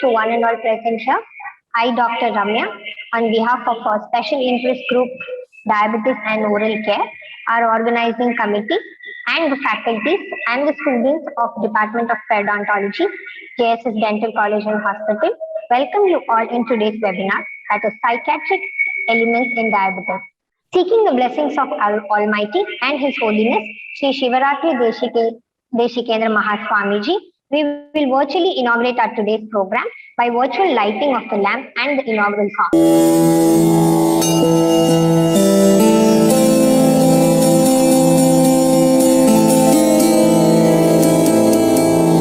to one and all present here. I, Dr. Ramya, on behalf of our Special Interest Group Diabetes and Oral Care, our organizing committee, and the faculties and the students of Department of Periodontology, JSS Dental College and Hospital, welcome you all in today's webinar, that is Psychiatric Elements in Diabetes. Seeking the blessings of Almighty and His Holiness, Sri Shivaratri Deshikendra Mahaswamiji, we will virtually inaugurate our today's program by virtual lighting of the lamp and the inaugural song.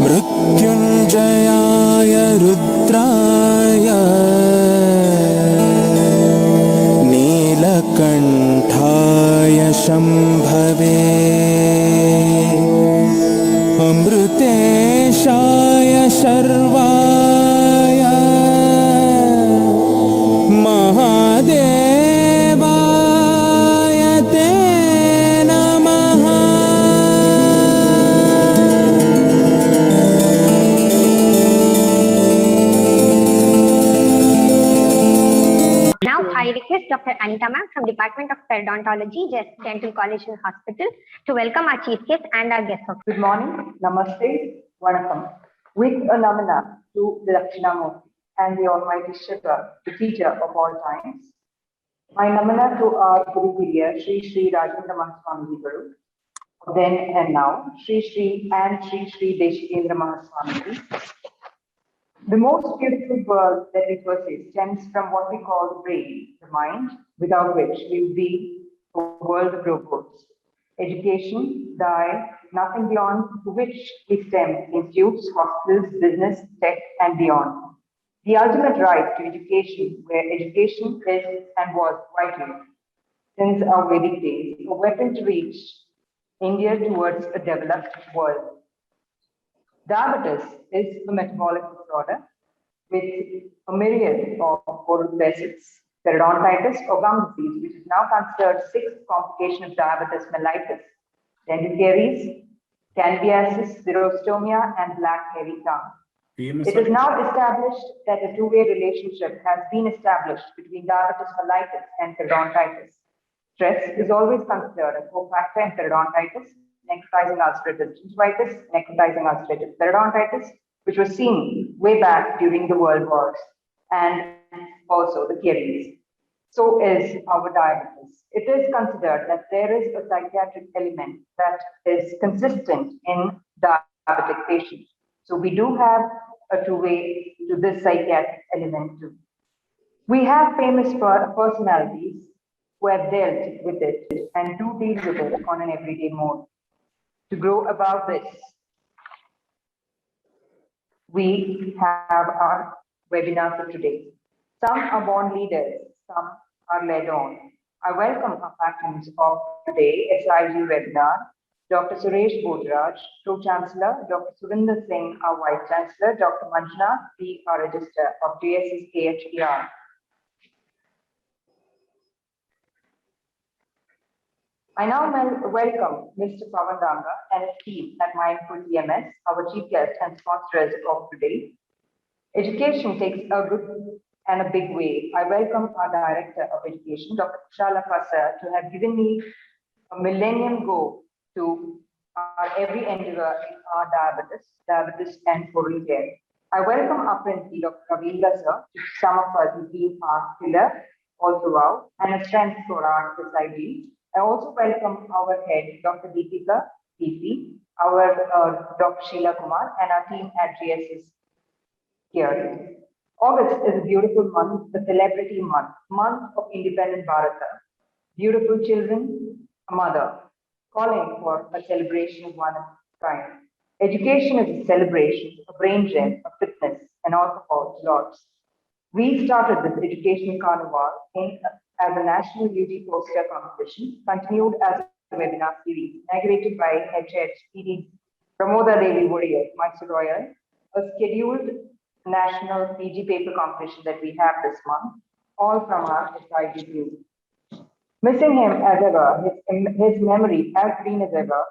Mrityunjayaya Rudraya Neelakanthaya Shambhave Amruteshaya Sarvaya Mahadevaya Te Namaha. Now, I request Dr. Anita ma'am from Department of Periodontology, JSS Dental College and Hospital, to welcome our chief guest and our guests. Good morning, Namaste, Vanakkam. With a namana to the Dakshinamurti and the Almighty Shiva, the teacher of all times. My namana to our Guru Virya, Sri Rajendra Mahaswamiji Guru, then and now, Sri Deshikendra Mahaswamiji. The most beautiful word that we possess stems from what we call the brain, the mind, without which we would be a world of robots. Education, nothing beyond to which we stem institutes, hospitals, business, tech, and beyond. The ultimate right to education, where education is and was vital since our Vedic days, a weapon to reach India towards a developed world. Diabetes is a metabolic disorder with a myriad of oral facets. Periodontitis or gum disease, which is now considered sixth complication of diabetes mellitus, dental caries, candidiasis, xerostomia, and black hairy tongue. It is now established that a two-way relationship has been established between diabetes mellitus and periodontitis. Stress is always considered a cofactor in periodontitis, necrotizing ulcerative gingivitis, necrotizing ulcerative periodontitis, which was seen way back during the World Wars, and also the caries. So is our diabetes. It is considered that there is a psychiatric element that is consistent in diabetic patients. So we do have a two-way to this psychiatric element too. We have famous personalities who have dealt with it and do deal with it on an everyday mode. To grow above this, we have our webinar for today. Some are born leaders, some are led on. I welcome our patrons of today SIG webinar, Dr. Suresh Bodhraj, Pro-Chancellor, Dr. Surinder Singh, our Vice Chancellor, Dr. Manjana, the Register of JSS KHER. I now welcome Mr. Pawan Ranga and his team at Mindful TMS, our chief guest and sponsors of today. Education takes a good and a big way. I welcome our Director of Education, Dr. Kushala Kasa, to have given me a millennium goal to our every endeavor in our diabetes and oral care. I welcome our Principal, Dr. Ravindra sir, to some of us who being our pillar all throughout and a strength for our society. I also welcome our head, Dr. Deepika DP, our Dr. Sheila Kumar, and our team at JSS here. August is a beautiful month, the celebrity month of independent Bharata. Beautiful children, a mother, calling for a celebration of one kind. Education is a celebration, a brain gem, a fitness, and alcohol lots. We started this educational carnival as a national UG poster competition, continued as a webinar series, inaugurated by HHPD Pramoda Devi Warrior, Mysore Royal, a scheduled national PG paper competition that we have this month, all from our SIG view. Missing him as ever, his memory as green as ever.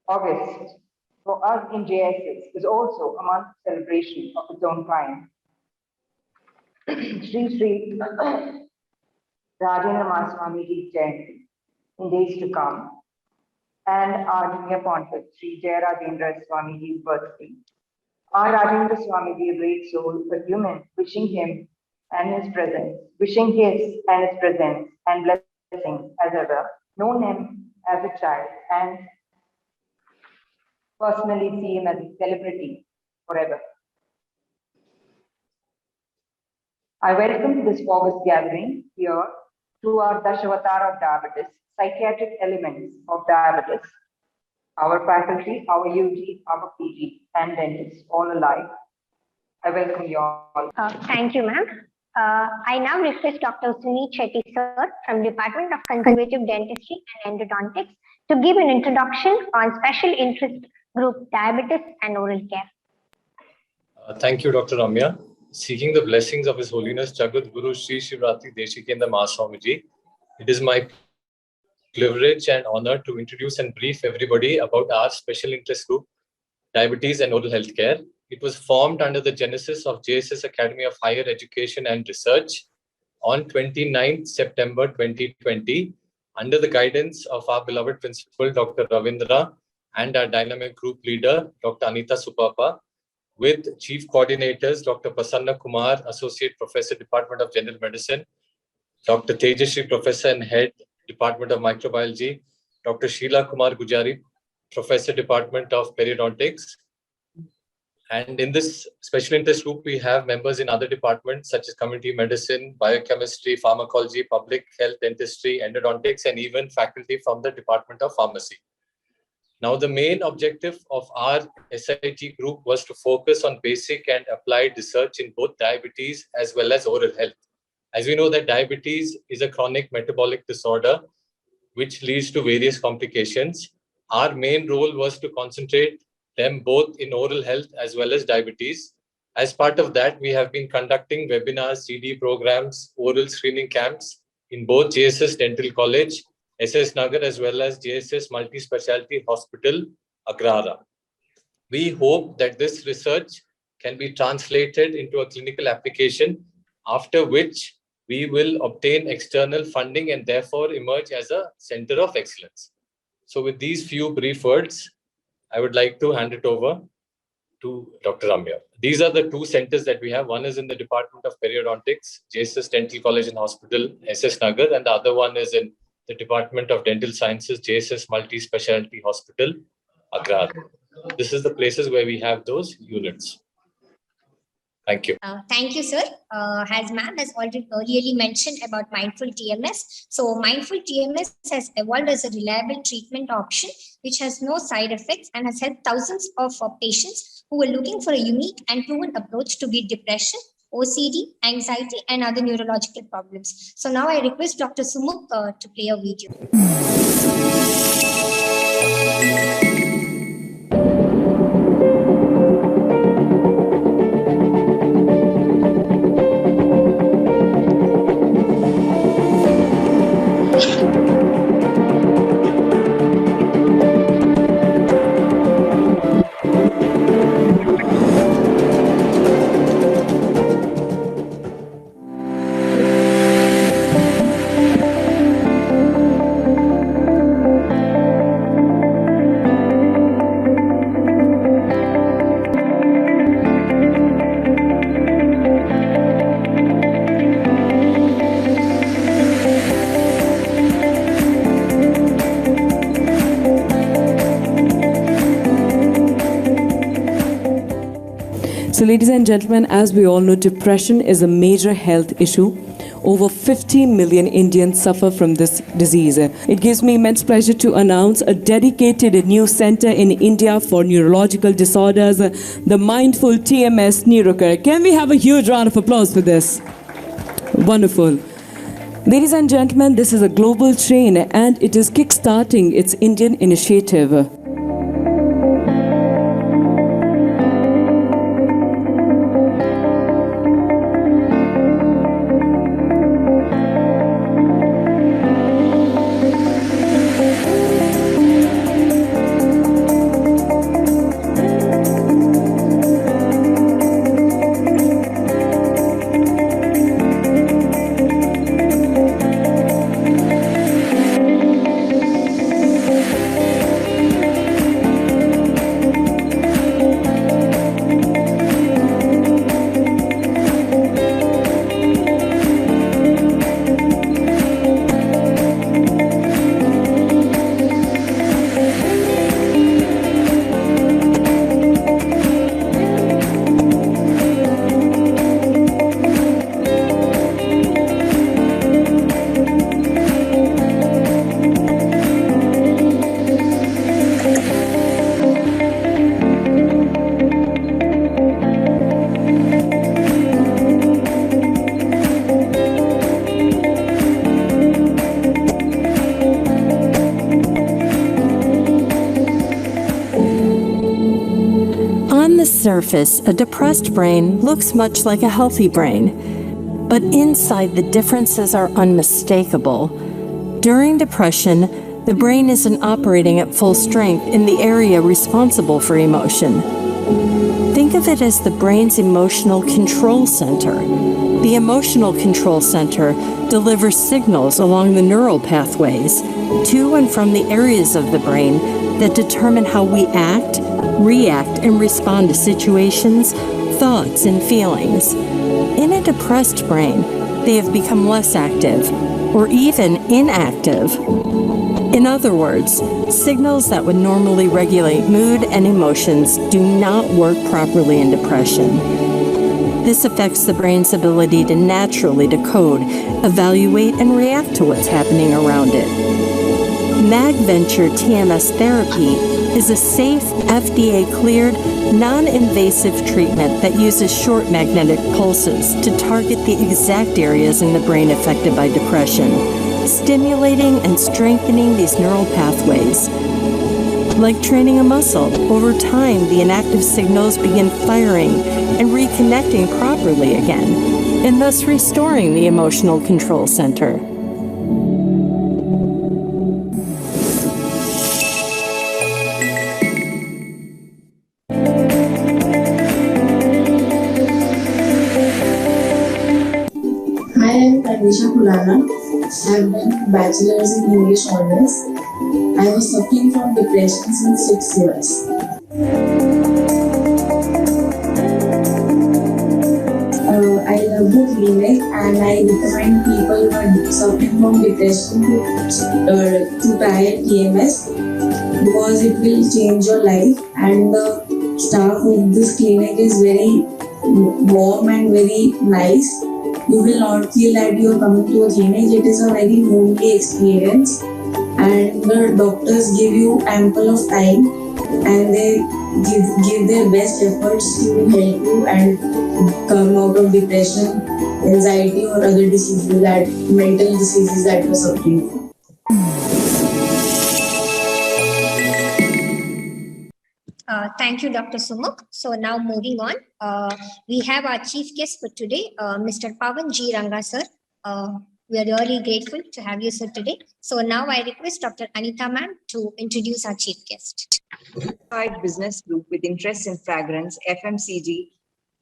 August for us in JSS is also a month celebration of its own kind. Sri Rajendra Mahaswamiji's Jayanti in days to come, and our junior pontiff, Sri Jayarajendra Swamiji's birthday. Our Rajendra Swamiji, a great soul, but human, wishing his and his presence and blessings as ever, known him as a child and personally see him as a celebrity forever. I welcome this August gathering here to our Dashavatar of Diabetes, psychiatric elements of diabetes, our faculty, our UG, our PG, and dentists, all alike. I welcome you all. Thank you, ma'am. I now request Dr. Sunil Chetty, sir, from Department of Conservative Dentistry and Endodontics to give an introduction on special interest group diabetes and oral care. Thank you, Dr. Ramya. Seeking the blessings of His Holiness Jagat Guru Sri Shivratri Deshikendra Mahaswamiji, it is my privilege and honor to introduce and brief everybody about our special interest group, Diabetes and Oral Health Care. It was formed under the genesis of JSS Academy of Higher Education and Research on 29th September 2020 under the guidance of our beloved principal, Dr. Ravindra, and our dynamic group leader, Dr. Anita Supapa, with chief coordinators, Dr. Prasanna Kumar, Associate Professor, Department of General Medicine, Dr. Tejashri, Professor and Head, Department of Microbiology, Dr. Sheila Kumar Gujari, Professor, Department of Periodontics. And in this special interest group, we have members in other departments such as community medicine, biochemistry, pharmacology, public health, dentistry, endodontics, and even faculty from the Department of Pharmacy. Now, the main objective of our SIT group was to focus on basic and applied research in both diabetes as well as oral health. As we know that diabetes is a chronic metabolic disorder which leads to various complications. Our main role was to concentrate them both in oral health as well as diabetes. As part of that, we have been conducting webinars, CD programs, oral screening camps in both JSS Dental College, SS Nagar, as well as JSS Multi-Specialty Hospital, Agrara. We hope that this research can be translated into a clinical application, after which we will obtain external funding and therefore emerge as a center of excellence. So with these few brief words, I would like to hand it over to Dr. Ramya. These are the two centers that we have. One is in the Department of Periodontics, JSS Dental College and Hospital, SS Nagar, and the other one is in the Department of Dental Sciences, JSS Multi-Specialty Hospital, Agra. This is the places where we have those units. Thank you. Thank you, sir. As ma'am has already earlier mentioned about Mindful TMS. So Mindful TMS has evolved as a reliable treatment option, which has no side effects and has helped thousands of patients who were looking for a unique and proven approach to beat depression, OCD, anxiety, and other neurological problems. So now I request Dr. Sumuk to play a video. So ladies and gentlemen, as we all know, depression is a major health issue. Over 50 million Indians suffer from this disease. It gives me immense pleasure to announce a dedicated new center in India for neurological disorders, the Mindful TMS Neurocare. Can we have a huge round of applause for this? Wonderful. Ladies and gentlemen, this is a global chain and it is kickstarting its Indian initiative. surface, a depressed brain looks much like a healthy brain, but inside the differences are unmistakable. During depression, the brain isn't operating at full strength in the area responsible for emotion. Think of it as the brain's emotional control center. The emotional control center delivers signals along the neural pathways to and from the areas of the brain that determine how we act, react, and respond to situations, thoughts, and feelings. In a depressed brain, they have become less active or even inactive. In other words, signals that would normally regulate mood and emotions do not work properly in depression. This affects the brain's ability to naturally decode, evaluate, and react to what's happening around it. MagVenture TMS therapy is a safe, FDA-cleared, non-invasive treatment that uses short magnetic pulses to target the exact areas in the brain affected by depression, stimulating and strengthening these neural pathways. Like training a muscle, over time the inactive signals begin firing and reconnecting properly again, and thus restoring the emotional control center. I am Pranisha Khurana. I have done bachelor's in English honors. I was suffering from depression since 6 years. I love the clinic and I recommend people who are suffering from depression to try TMS because it will change your life, and the staff of this clinic is very warm and very nice. You will not feel that you are coming to a clinic. It is a very homely experience, and the doctors give you ample of time and they give their best efforts to help you and come out of depression, anxiety, or other diseases, mental diseases that you are suffering from. Thank you, Dr. Sumukh. So now moving on, we have our chief guest for today, Mr. Pavan G. Ranga, sir. We are really grateful to have you, sir, today. So now I request Dr. Anita ma'am to introduce our chief guest. Business group with interests in fragrance, FMCG,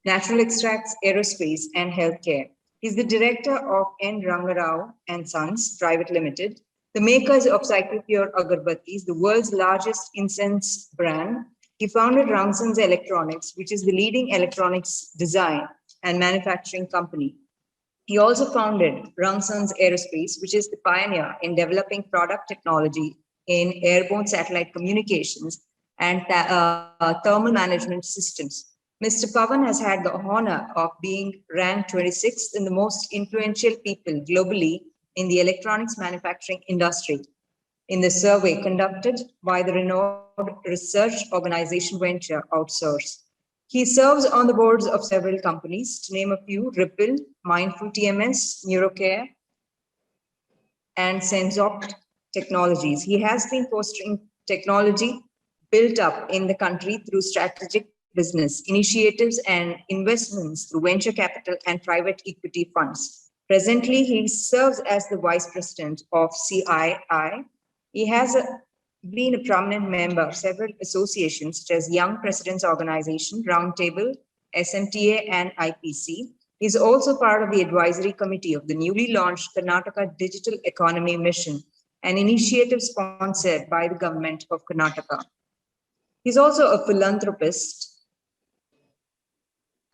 natural extracts, aerospace, and healthcare. He's the director of N. Rangarao and Sons Private Limited, the makers of Cyclopure Agarbattis, the world's largest incense brand. He founded Rangsons Electronics, which is the leading electronics design and manufacturing company. He also founded Rangsons Aerospace, which is the pioneer in developing product technology in airborne satellite communications and thermal management systems. Mr. Pavan has had the honor of being ranked 26th in the most influential people globally in the electronics manufacturing industry in the survey conducted by the renowned research organization Venture Outsource. He serves on the boards of several companies, to name a few: Ripple, Mindful TMS, Neurocare, and Sensopt Technologies. He has been fostering technology built up in the country through strategic business initiatives and investments through venture capital and private equity funds. Presently, he serves as the vice president of CII. He has been a prominent member of several associations such as Young Presidents Organization, Roundtable, SMTA, and IPC. He is also part of the advisory committee of the newly launched Karnataka Digital Economy Mission, an initiative sponsored by the government of Karnataka. He's also a philanthropist,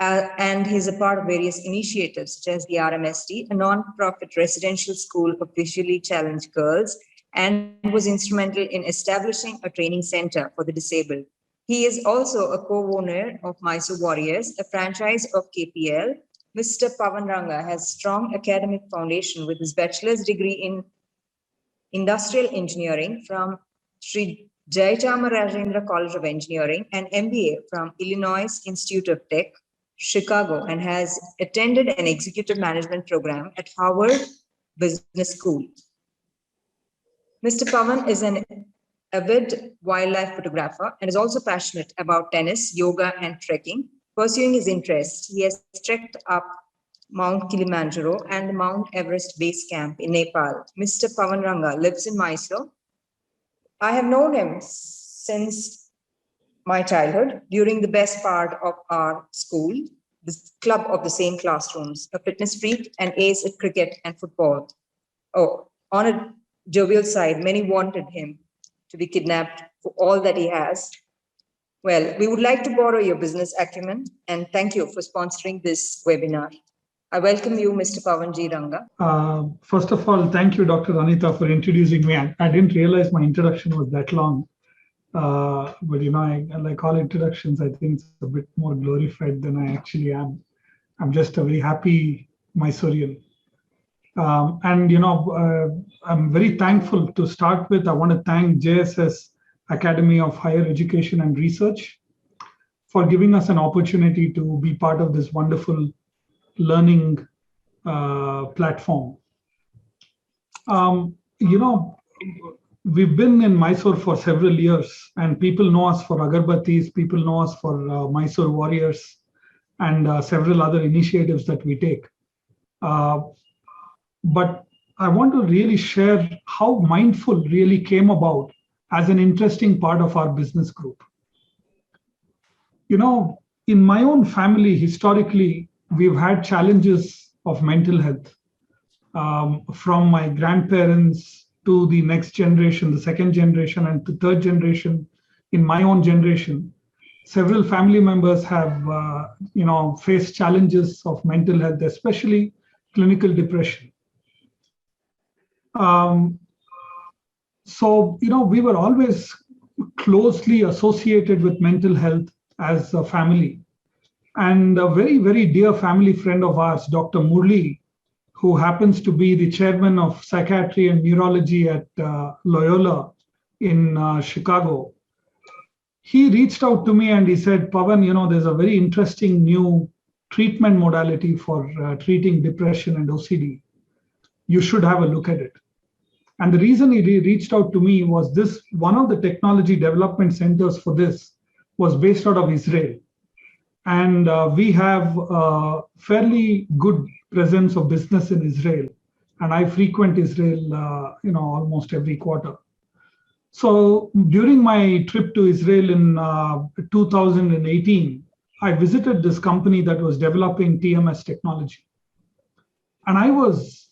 and he's a part of various initiatives such as the RMSD, a non-profit residential school of visually challenged girls, and was instrumental in establishing a training center for the disabled. He is also a co-owner of Mysore Warriors, a franchise of KPL. Mr. Pavan Ranga has strong academic foundation with his bachelor's degree in industrial engineering from Sri Jaichamarajendra College of Engineering and MBA from Illinois Institute of Tech, Chicago, and has attended an executive management program at Harvard Business School. Mr. Pavan is an avid wildlife photographer, and is also passionate about tennis, yoga, and trekking. Pursuing his interests, he has trekked up Mount Kilimanjaro and the Mount Everest Base Camp in Nepal. Mr. Pavan Ranga lives in Mysore. I have known him since my childhood, during the best part of our school, the club of the same classrooms, a fitness freak and ace at cricket and football. Oh, on a jovial side, many wanted him to be kidnapped for all that he has. Well, we would like to borrow your business acumen and thank you for sponsoring this webinar. I welcome you, Mr. Pavanji Ranga. First of all, thank you, Dr. Anita, for introducing me. I didn't realize my introduction was that long. But you know, I like all introductions, I think it's a bit more glorified than I actually am. I'm just a very happy Mysorean. And you know, I'm very thankful to start with. I want to thank JSS Academy of Higher Education and Research for giving us an opportunity to be part of this wonderful learning platform. You know, we've been in Mysore for several years, and people know us for Agarbattis, people know us for Mysore Warriors, and several other initiatives that we take. But I want to really share how Mindful really came about as an interesting part of our business group. You know, in my own family, historically, we've had challenges of mental health, from my grandparents to the next generation, the second generation, and the third generation. In my own generation, several family members have, you know, faced challenges of mental health, especially clinical depression. So, you know, we were always closely associated with mental health as a family. And a very, very dear family friend of ours, Dr. Murli, who happens to be the chairman of psychiatry and neurology at Loyola in Chicago, he reached out to me and he said, Pavan, you know, there's a very interesting new treatment modality for treating depression and OCD. You should have a look at it. And the reason he reached out to me was this: one of the technology development centers for this was based out of Israel. And we have a fairly good presence of business in Israel. And I frequent Israel, you know, almost every quarter. So during my trip to Israel in 2018, I visited this company that was developing TMS technology. And I was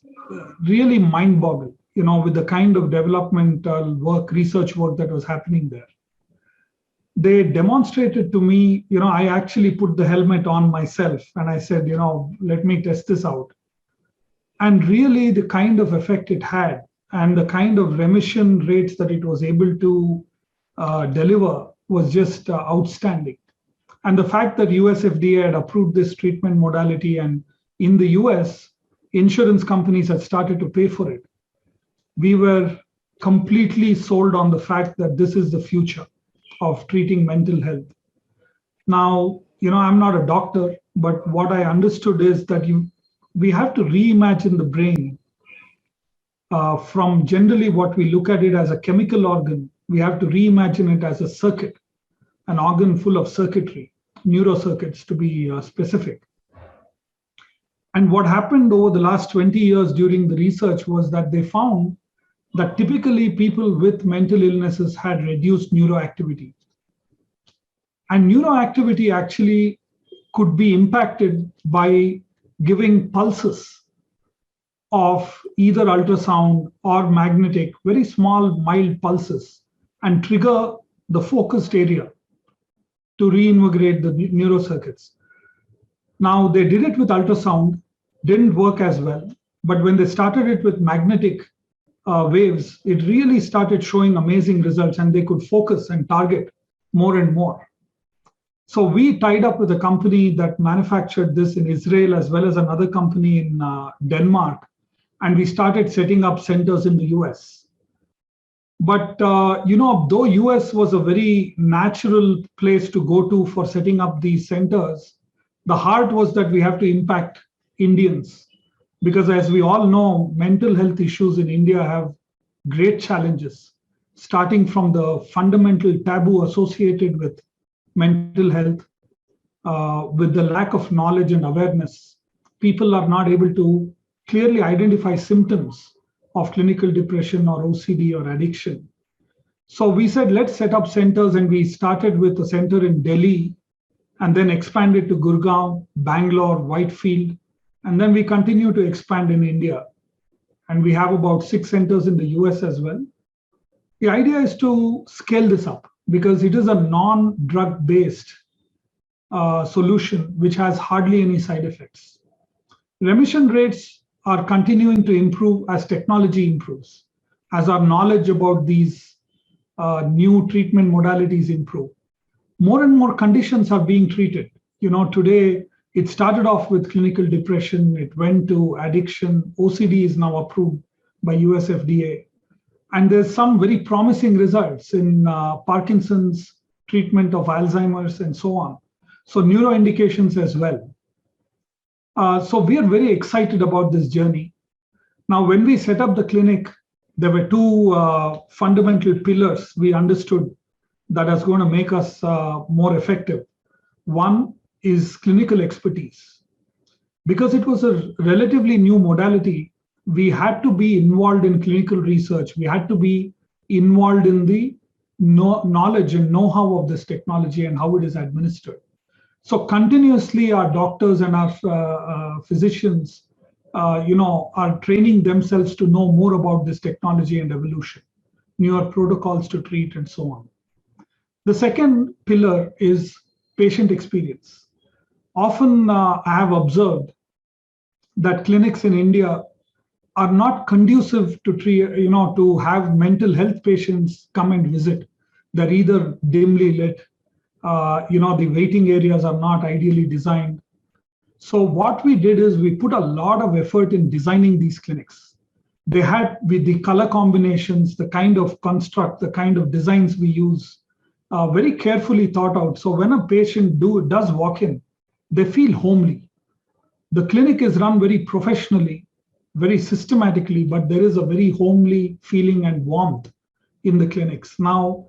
really mind-boggled, you know, with the kind of developmental work, research work that was happening there. They demonstrated to me, you know, I actually put the helmet on myself and I said, you know, let me test this out. And really the kind of effect it had and the kind of remission rates that it was able to deliver was just outstanding. And the fact that US FDA had approved this treatment modality, and in the US, insurance companies had started to pay for it, we were completely sold on the fact that this is the future of treating mental health. Now, you know, I'm not a doctor, but what I understood is that we have to reimagine the brain from generally what we look at it as a chemical organ. We have to reimagine it as a circuit, an organ full of circuitry, neurocircuits to be specific. And what happened over the last 20 years during the research was that they found that typically people with mental illnesses had reduced neuroactivity. And neuroactivity actually could be impacted by giving pulses of either ultrasound or magnetic, very small, mild pulses, and trigger the focused area to reinvigorate the neurocircuits. Now, they did it with ultrasound, didn't work as well, but when they started it with magnetic waves, it really started showing amazing results, and they could focus and target more and more. So we tied up with a company that manufactured this in Israel as well as another company in Denmark, and we started setting up centers in the US. But you know, though US was a very natural place to go to for setting up these centers, the heart was that we have to impact Indians. Because as we all know, mental health issues in India have great challenges, starting from the fundamental taboo associated with mental health, with the lack of knowledge and awareness. People are not able to clearly identify symptoms of clinical depression or OCD or addiction. So we said, let's set up centers, and we started with a center in Delhi and then expanded to Gurgaon, Bangalore, Whitefield, and then we continue to expand in India. And we have about 6 centers in the US as well. The idea is to scale this up because it is a non-drug based solution which has hardly any side effects. Remission rates are continuing to improve as technology improves, as our knowledge about these new treatment modalities improve. More and more conditions are being treated. Today it started off with clinical depression, it went to addiction. OCD is now approved by US FDA. And there's some very promising results in Parkinson's, treatment of Alzheimer's, and so on. So neuro indications as well. So we are very excited about this journey. Now, when we set up the clinic, there were 2 fundamental pillars we understood that is going to make us more effective. One is clinical expertise. Because it was a relatively new modality, we had to be involved in clinical research. We had to be involved in the knowledge and know-how of this technology and how it is administered. So continuously, our doctors and our physicians, are training themselves to know more about this technology and evolution, newer protocols to treat, and so on. The second pillar is patient experience. Often, I have observed that clinics in India are not conducive to to have mental health patients come and visit. They're either dimly lit, the waiting areas are not ideally designed. So what we did is we put a lot of effort in designing these clinics. They had, with the color combinations, the kind of construct, the kind of designs we use, very carefully thought out. So when a patient does walk in, they feel homely. The clinic is run very professionally, very systematically, but there is a very homely feeling and warmth in the clinics. Now,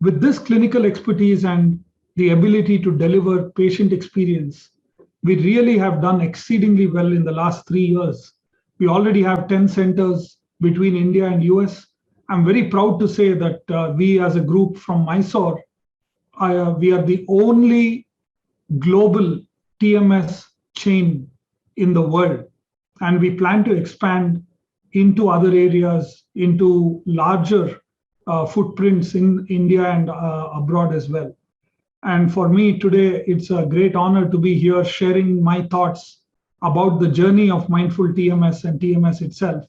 with this clinical expertise and the ability to deliver patient experience, we really have done exceedingly well in the last 3 years. We already have 10 centers between India and US. I'm very proud to say that we as a group from Mysore, we are the only global TMS chain in the world. And we plan to expand into other areas, into larger footprints in India and abroad as well. And for me today, it's a great honor to be here sharing my thoughts about the journey of mindful TMS and TMS itself.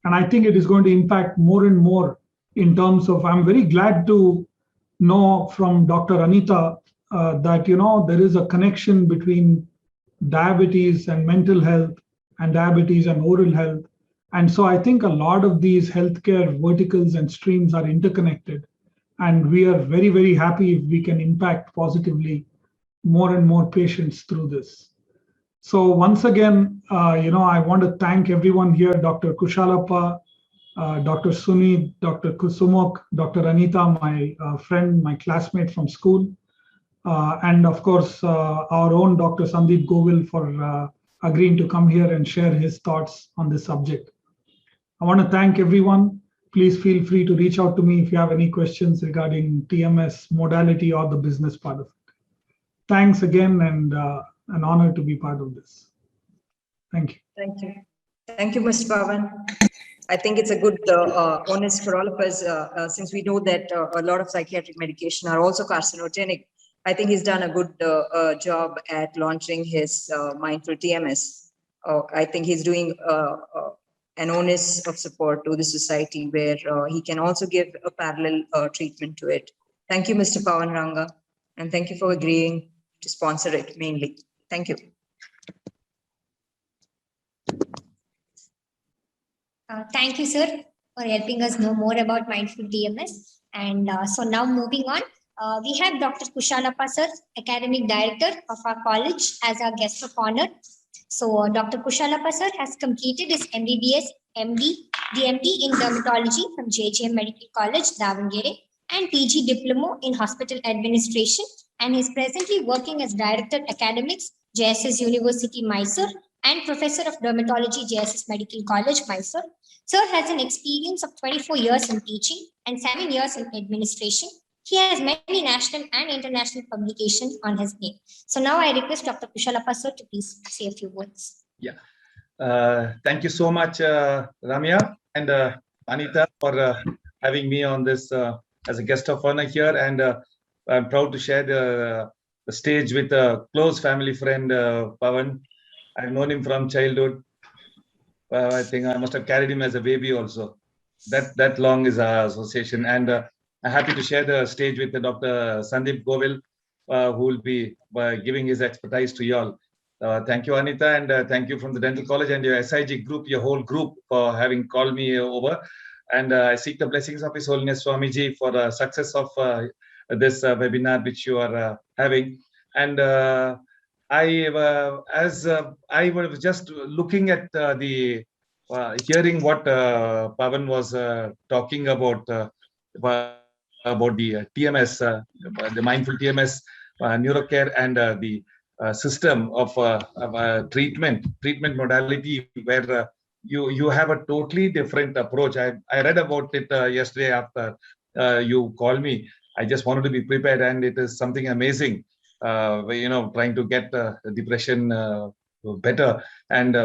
And I think it is going to impact more and more in terms of, I'm very glad to know from Dr. Anita that, there is a connection between diabetes and mental health and diabetes and oral health. And so I think a lot of these healthcare verticals and streams are interconnected. And we are very, very happy if we can impact positively more and more patients through this. So once again, I want to thank everyone here, Dr. Kushalappa, Dr. Suni, Dr. Kusumok, Dr. Anita, my friend, my classmate from school, and of course, our own Dr. Sandeep Govil for agreeing to come here and share his thoughts on this subject. I want to thank everyone. Please feel free to reach out to me if you have any questions regarding TMS modality or the business part of it. Thanks again, and an honor to be part of this. Thank you. Thank you. Thank you, Mr. Pavan. I think it's a good onus for all of us, since we know that a lot of psychiatric medication are also carcinogenic. I think he's done a good job at launching his mindful TMS. I think he's doing an onus of support to the society where he can also give a parallel treatment to it. Thank you, Mr. Pavan Ranga, and thank you for agreeing to sponsor it mainly. Thank you. Thank you, sir, for helping us know more about mindful TMS. And so now moving on, we have Dr. Kushalappa, sir, Academic Director of our college, as our guest of honor. So Dr. Kushalappa, sir, has completed his MBBS, MD, DMD in dermatology from JJM Medical College, Davangere, and PG Diploma in Hospital Administration. And he's presently working as Director Academics, JSS University, Mysore, and Professor of Dermatology, JSS Medical College, Mysore. Sir has an experience of 24 years in teaching and 7 years in administration. He has many national and international publications on his name. So now I request Dr. Kushalappa sir to please say a few words. Yeah. Thank you so much, Ramya and Anita, for having me on this as a guest of honor here. And I'm proud to share the stage with a close family friend, Pavan. I've known him from childhood. I think I must have carried him as a baby also. That long is our association. And I'm happy to share the stage with Dr. Sandeep Govil, who will be giving his expertise to you all. Thank you, Anita, and thank you from the Dental College and your SIG group, your whole group, for having called me over. And I seek the blessings of His Holiness Swamiji for the success of this webinar which you are having. And I was just looking at hearing what Pavan was talking about the TMS, the mindful TMS, neurocare, and the system of treatment modality, where you have a totally different approach. I read about it yesterday after you called me. I just wanted to be prepared, and it is something amazing. Trying to get depression better, and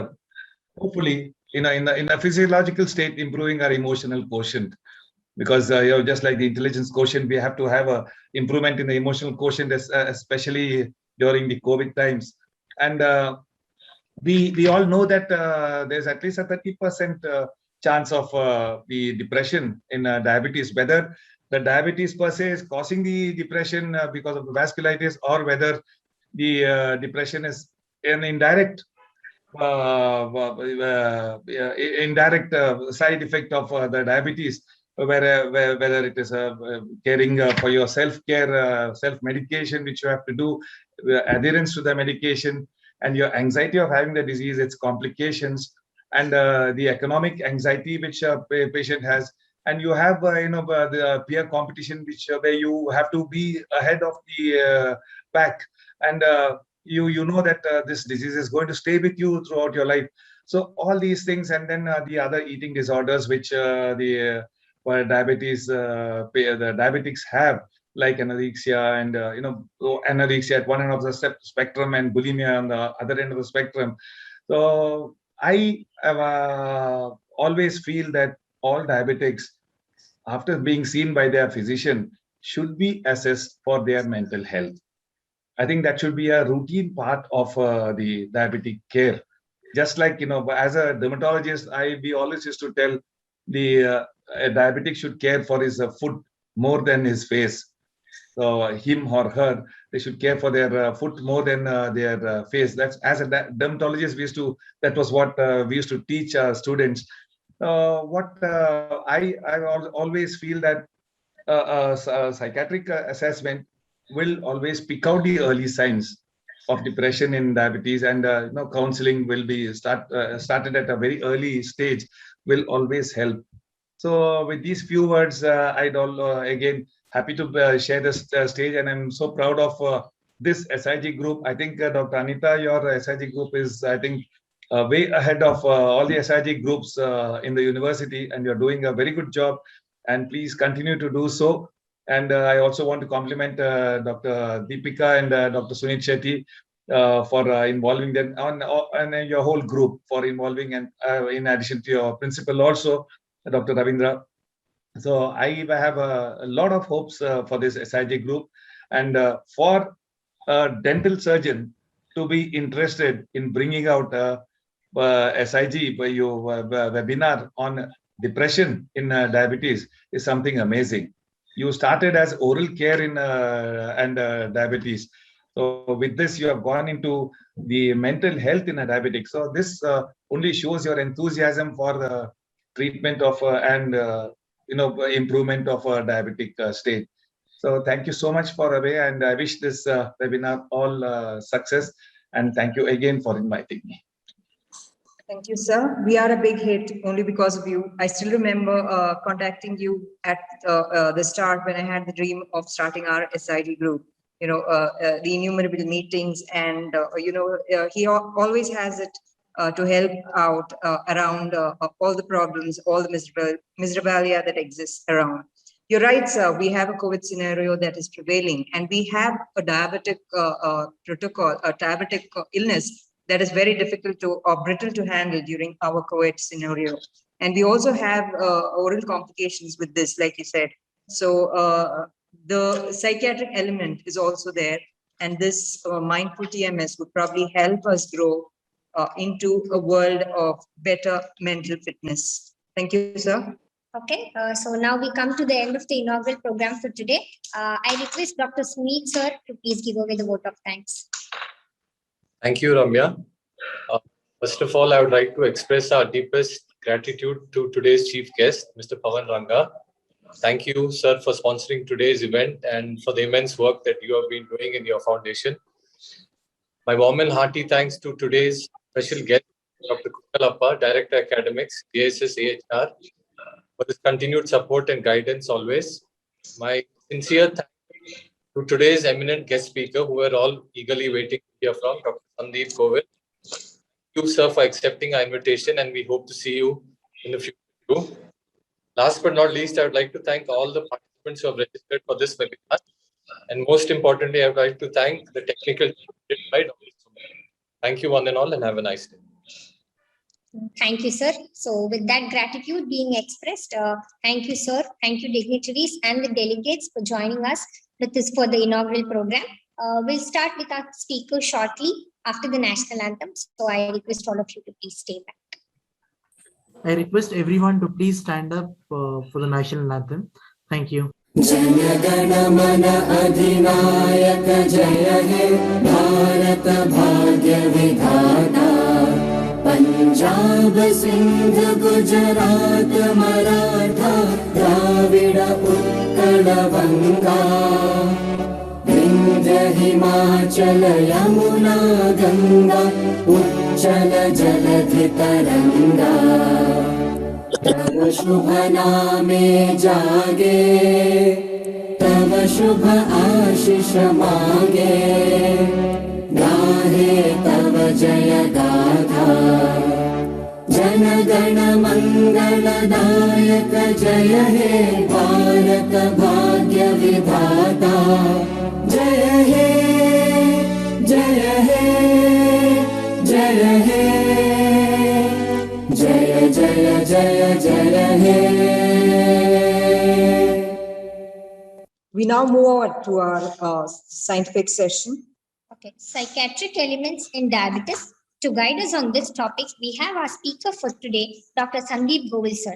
hopefully in a physiological state, improving our emotional quotient. Because just like the intelligence quotient, we have to have a improvement in the emotional quotient, especially during the COVID times. And we all know that there's at least a 30% chance of the depression in diabetes, whether the diabetes per se is causing the depression because of the vasculitis, or whether the depression is an indirect side effect of the diabetes, whether it is caring for your self-care, self-medication, which you have to do, adherence to the medication, and your anxiety of having the disease, its complications, and the economic anxiety which a patient has. And you have the peer competition, where you have to be ahead of the pack, and you know that this disease is going to stay with you throughout your life. So all these things, and then the other eating disorders which the diabetics have, like anorexia, and anorexia at one end of the spectrum, and bulimia on the other end of the spectrum. So I have always feel that all diabetics, after being seen by their physician, should be assessed for their mental health. I think that should be a routine part of the diabetic care. Just like, as a dermatologist, we always used to tell a diabetic should care for his foot more than his face. So him or her, they should care for their foot more than their face. That's, as a dermatologist, that was what we used to teach our students. I always feel that a psychiatric assessment will always pick out the early signs of depression in diabetes, and counseling will be started at a very early stage, will always help. So with these few words, I'd again happy to share this stage, and I'm so proud of this SIG group. I think Dr. Anita, your SIG group is, I think, way ahead of all the SIG groups in the university, and you're doing a very good job, and please continue to do so. And I also want to compliment Dr. Deepika and Dr. Sunit Shetty for involving them, and your whole group for involving, and in addition to your principal also, Dr. Ravindra. So I have a lot of hopes for this SIG group, and for a dental surgeon to be interested in bringing out SIG webinar on depression in diabetes is something amazing. You started as oral care in and diabetes. So with this, you have gone into the mental health in a diabetic. So this only shows your enthusiasm for the treatment of and improvement of a diabetic state. So thank you so much for Abhay, and I wish this webinar all success. And thank you again for inviting me. Thank you, sir. We are a big hit only because of you. I still remember contacting you at the start when I had the dream of starting our SID group. You know, the innumerable meetings, and he always has it to help out around all the problems, all the miserabilia that exists around. You're right, sir. We have a COVID scenario that is prevailing, and we have a diabetic protocol, a diabetic illness that is very difficult to or brittle to handle during our COVID scenario. And we also have oral complications with this, like you said. So the psychiatric element is also there. And this mindful TMS would probably help us grow into a world of better mental fitness. Thank you, sir. Okay, so now we come to the end of the inaugural program for today. I request Dr. Sumit sir to please give away the vote of thanks. Thank you, Ramya. First of all, I would like to express our deepest gratitude to today's chief guest, Mr. Pawan Ranga. Thank you, sir, for sponsoring today's event and for the immense work that you have been doing in your foundation. My warm and hearty thanks to today's special guest, Dr. Kunalappa, Director Academics, DSS AHR, for his continued support and guidance always. My sincere thanks to today's eminent guest speaker, who were all eagerly waiting to hear from, Dr. Sandeep Govil. Thank you, sir, for accepting our invitation, and we hope to see you in the future too. Last but not least, I would like to thank all the participants who have registered for this webinar. And most importantly, I would like to thank the technical team by Dr. Sumit. Thank you one and all, and have a nice day. Thank you, sir. So with that gratitude being expressed, thank you, sir. Thank you, dignitaries and the delegates for joining us with this for the inaugural program. We'll start with our speaker shortly after the national anthem. So I request all of you to please stay back. I request everyone to please stand up for the national anthem. Thank you. Jana Mana Adhinayaka Jaya He Bharat Bhagya Vidhata Punjab Sindh Gujarat Maratha Dravida Utkal Vanga Vindhya Himachal Yamuna Ganga Uchchal Jaladhi Taranga तव शुभ नामे जागे तव शुभ आशीष मागे गाहे तव जय गाथा जन गण मंगलदायक जय हे भारत भाग्य विधाता जय हे जय हे जय हे जय जय जय जय हे. We now move on to our scientific session. Okay, psychiatric elements in diabetes. To guide us on this topic, we have our speaker for today, Dr. Sandeep Govil sir.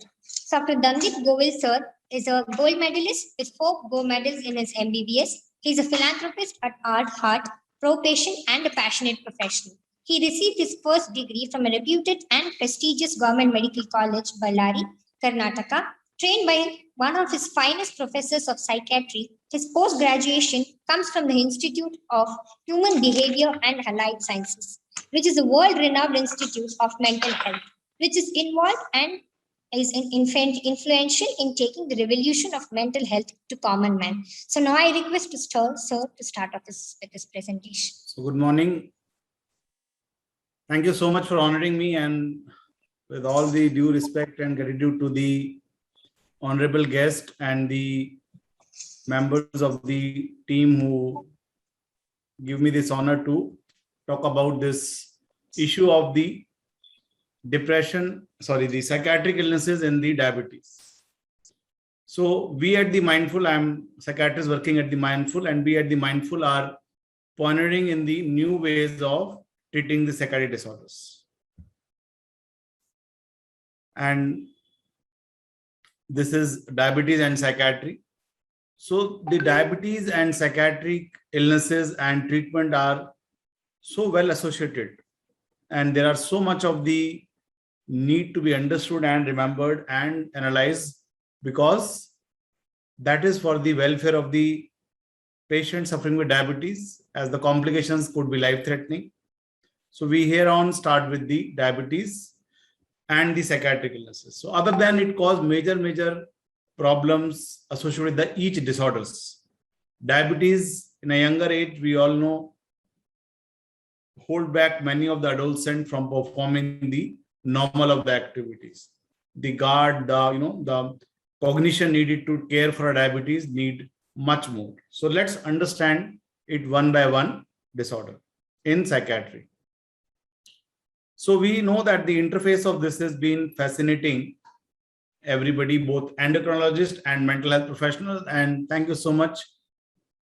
Dr. Sandeep Govil sir is a gold medalist with 4 gold medals in his MBBS. He is a philanthropist at heart, pro-patient and a passionate professional. He received his first degree from a reputed and prestigious government medical college, Ballari, Karnataka. Trained by one of his finest professors of psychiatry, his post-graduation comes from the Institute of Human Behavior and Allied Sciences, which is a world-renowned institute of mental health, which is involved and is influential in taking the revolution of mental health to common man. So now I request sir to start off with this presentation. So good morning. Thank you so much for honoring me, and with all the due respect and gratitude to the honorable guest and the members of the team who give me this honor to talk about this issue of the the psychiatric illnesses in the diabetes. So we at the Mindful, I'm psychiatrist working at the Mindful, and we at the Mindful are pioneering in the new ways of treating the psychiatric disorders. And this is diabetes and psychiatry. So the diabetes and psychiatric illnesses and treatment are so well associated, and there are so much of the need to be understood and remembered and analyzed, because that is for the welfare of the patient suffering with diabetes, as the complications could be life-threatening. So we here on start with the diabetes. and the psychiatric illnesses. So other than it cause major problems associated with the each disorders. Diabetes in a younger age, we all know, hold back many of the adolescents from performing the normal of the activities. The guard, the cognition needed to care for a diabetes need much more. So let's understand it one by one disorder in psychiatry. So we know that the interface of this has been fascinating everybody, both endocrinologists and mental health professionals. And thank you so much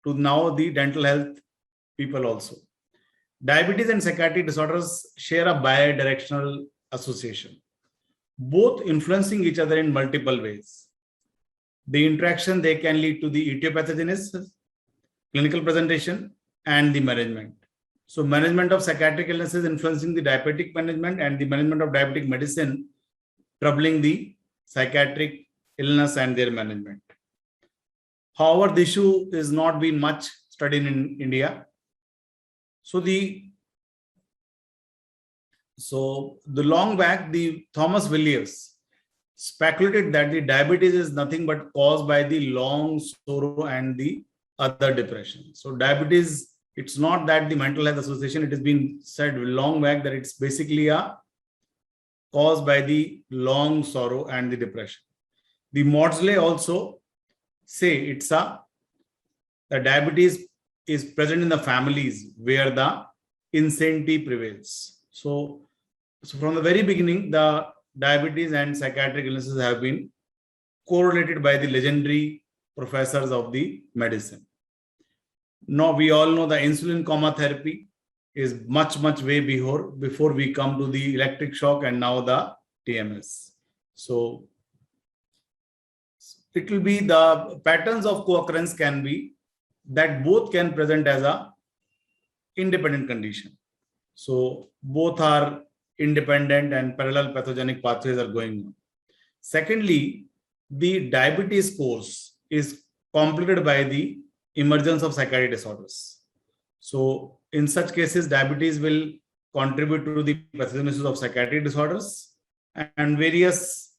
to now the dental health people also. Diabetes and psychiatric disorders share a bidirectional association, both influencing each other in multiple ways. The interaction, they can lead to the etiopathogenesis, clinical presentation, and the management. So management of psychiatric illnesses influencing the diabetic management, and the management of diabetic medicine troubling the psychiatric illness and their management. However, the issue is not been much studied in India. So the long back, the Thomas Williams speculated that the diabetes is nothing but caused by the long sorrow and the other depression. So diabetes, it's not that the Mental Health Association, it has been said long back that it's basically a caused by the long sorrow and the depression. The Maudsley also say the diabetes is present in the families where the insanity prevails. So from the very beginning, the diabetes and psychiatric illnesses have been correlated by the legendary professors of the medicine. Now we all know the insulin coma therapy is much way before we come to the electric shock and now the TMS. So it will be the patterns of co-occurrence can be that both can present as a independent condition. So both are independent and parallel pathogenic pathways are going on. Secondly, the diabetes course is completed by the emergence of psychiatric disorders. So in such cases, diabetes will contribute to the pathogenesis of psychiatric disorders, and various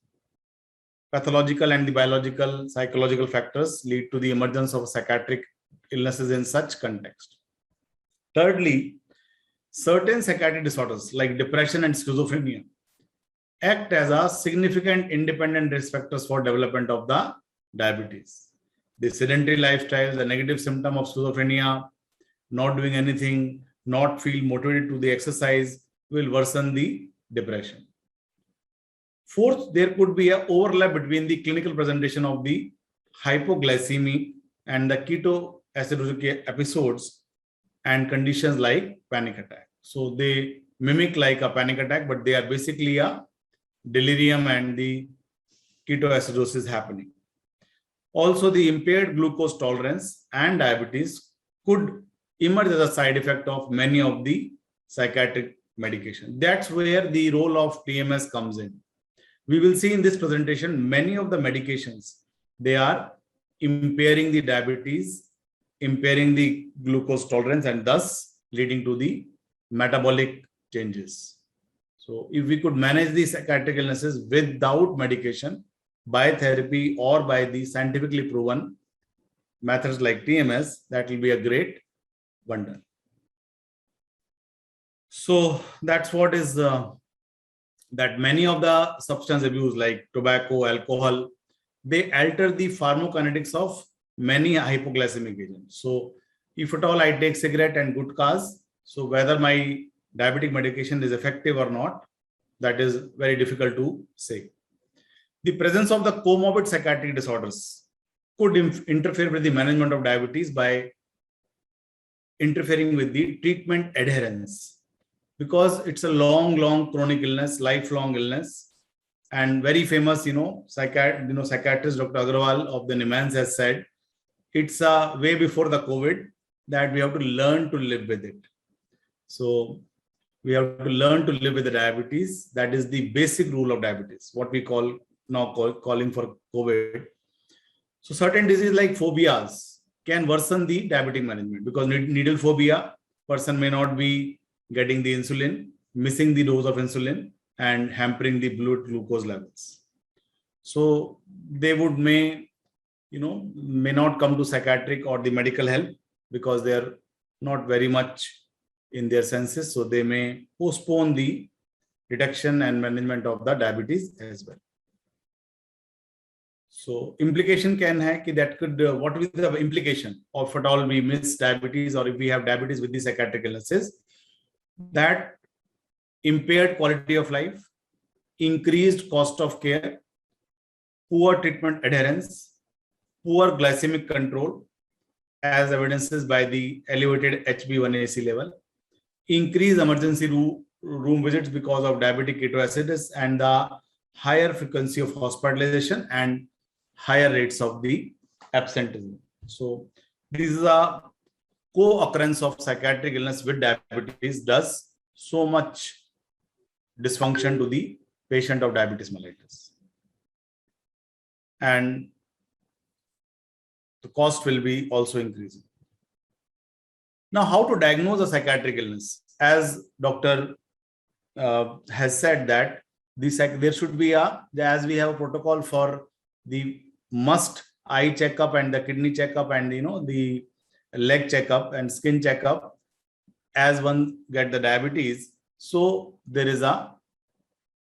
pathological and the biological, psychological factors lead to the emergence of psychiatric illnesses in such context. Thirdly, certain psychiatric disorders like depression and schizophrenia act as a significant independent risk factors for development of the diabetes. The sedentary lifestyle, the negative symptom of schizophrenia, not doing anything, not feel motivated to the exercise will worsen the depression. Fourth, there could be an overlap between the clinical presentation of the hypoglycemia and the ketoacidosis episodes and conditions like panic attack. So they mimic like a panic attack, but they are basically a delirium and the ketoacidosis happening. Also, the impaired glucose tolerance and diabetes could emerge as a side effect of many of the psychiatric medication. That's where the role of TMS comes in. We will see in this presentation, many of the medications, they are impairing the diabetes, impairing the glucose tolerance, and thus leading to the metabolic changes. So if we could manage the psychiatric illnesses without medication, by therapy or by the scientifically proven methods like TMS, that will be a great wonder. So that's what is that many of the substance abuse like tobacco, alcohol, they alter the pharmacokinetics of many hypoglycemic agents. So if at all I take cigarette and gutkhas, so whether my diabetic medication is effective or not, that is very difficult to say. The presence of the comorbid psychiatric disorders could interfere with the management of diabetes by interfering with the treatment adherence, because it's a long chronic illness, lifelong illness, and very famous, psychiatrist Dr. Agarwal of the NIMHANS has said, it's way before the COVID that we have to learn to live with it. So we have to learn to live with the diabetes. That is the basic rule of diabetes, what we call now calling for COVID. So certain diseases like phobias can worsen the diabetic management, because needle phobia, person may not be getting the insulin, missing the dose of insulin, and hampering the blood glucose levels. So they may not come to psychiatric or the medical help because they are not very much in their senses. So they may postpone the detection and management of the diabetes as well. So implication can have that could, what will be the implication of if at all we miss diabetes or if we have diabetes with the psychiatric illnesses? That impaired quality of life, increased cost of care, poor treatment adherence, poor glycemic control, as evidences by the elevated HbA1c level, increased emergency room visits because of diabetic ketoacidosis, and the higher frequency of hospitalization and higher rates of the absenteeism. So this is a co-occurrence of psychiatric illness with diabetes does so much dysfunction to the patient of diabetes mellitus. And the cost will be also increasing. Now, how to diagnose a psychiatric illness? As Dr. Has said that there should be as we have a protocol for the must eye checkup and the kidney checkup and the leg checkup and skin checkup as one get the diabetes. So there is a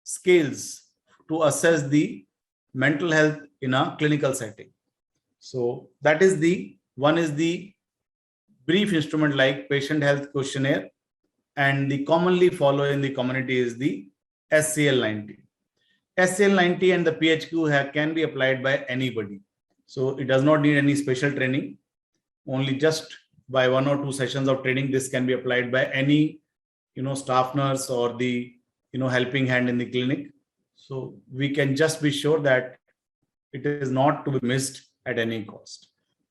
scales to assess the mental health in a clinical setting. So that is one is the brief instrument like patient health questionnaire, and the commonly followed in the community is the SCL-90. SCL-90 and the PHQ can be applied by anybody. So it does not need any special training. Only just by 1 or 2 sessions of training, this can be applied by any, staff nurse or the, helping hand in the clinic. So we can just be sure that it is not to be missed at any cost.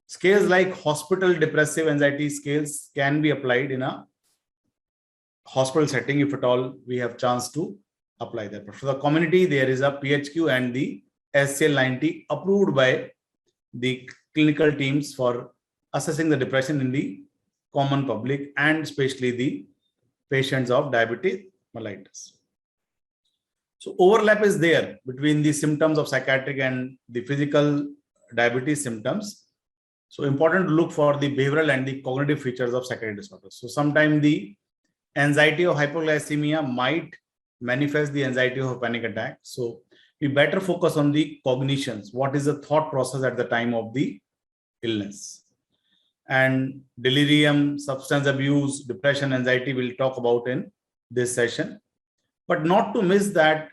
Scales like hospital depressive anxiety scales can be applied in a hospital setting if at all we have chance to apply that. But for the community, there is a PHQ and the SCL-90 approved by the clinical teams for assessing the depression in the common public and especially the patients of diabetes mellitus. So overlap is there between the symptoms of psychiatric and the physical diabetes symptoms. So important to look for the behavioral and the cognitive features of psychiatric disorders. So sometimes the anxiety of hypoglycemia might manifest the anxiety of a panic attack. So we better focus on the cognitions. What is the thought process at the time of the illness? And delirium, substance abuse, depression, anxiety we'll talk about in this session. But not to miss that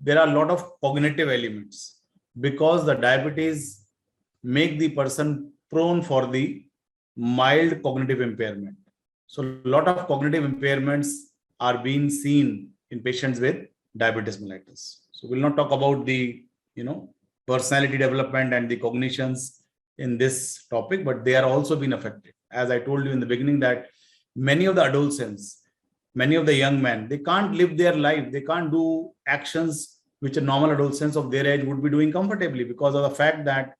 there are a lot of cognitive elements because the diabetes make the person prone for the mild cognitive impairment. So a lot of cognitive impairments are being seen in patients with diabetes mellitus. So we'll not talk about the, personality development and the cognitions in this topic, but they are also being affected. As I told you in the beginning that many of the adolescents, many of the young men, they can't live their life. They can't do actions which a normal adolescents of their age would be doing comfortably because of the fact that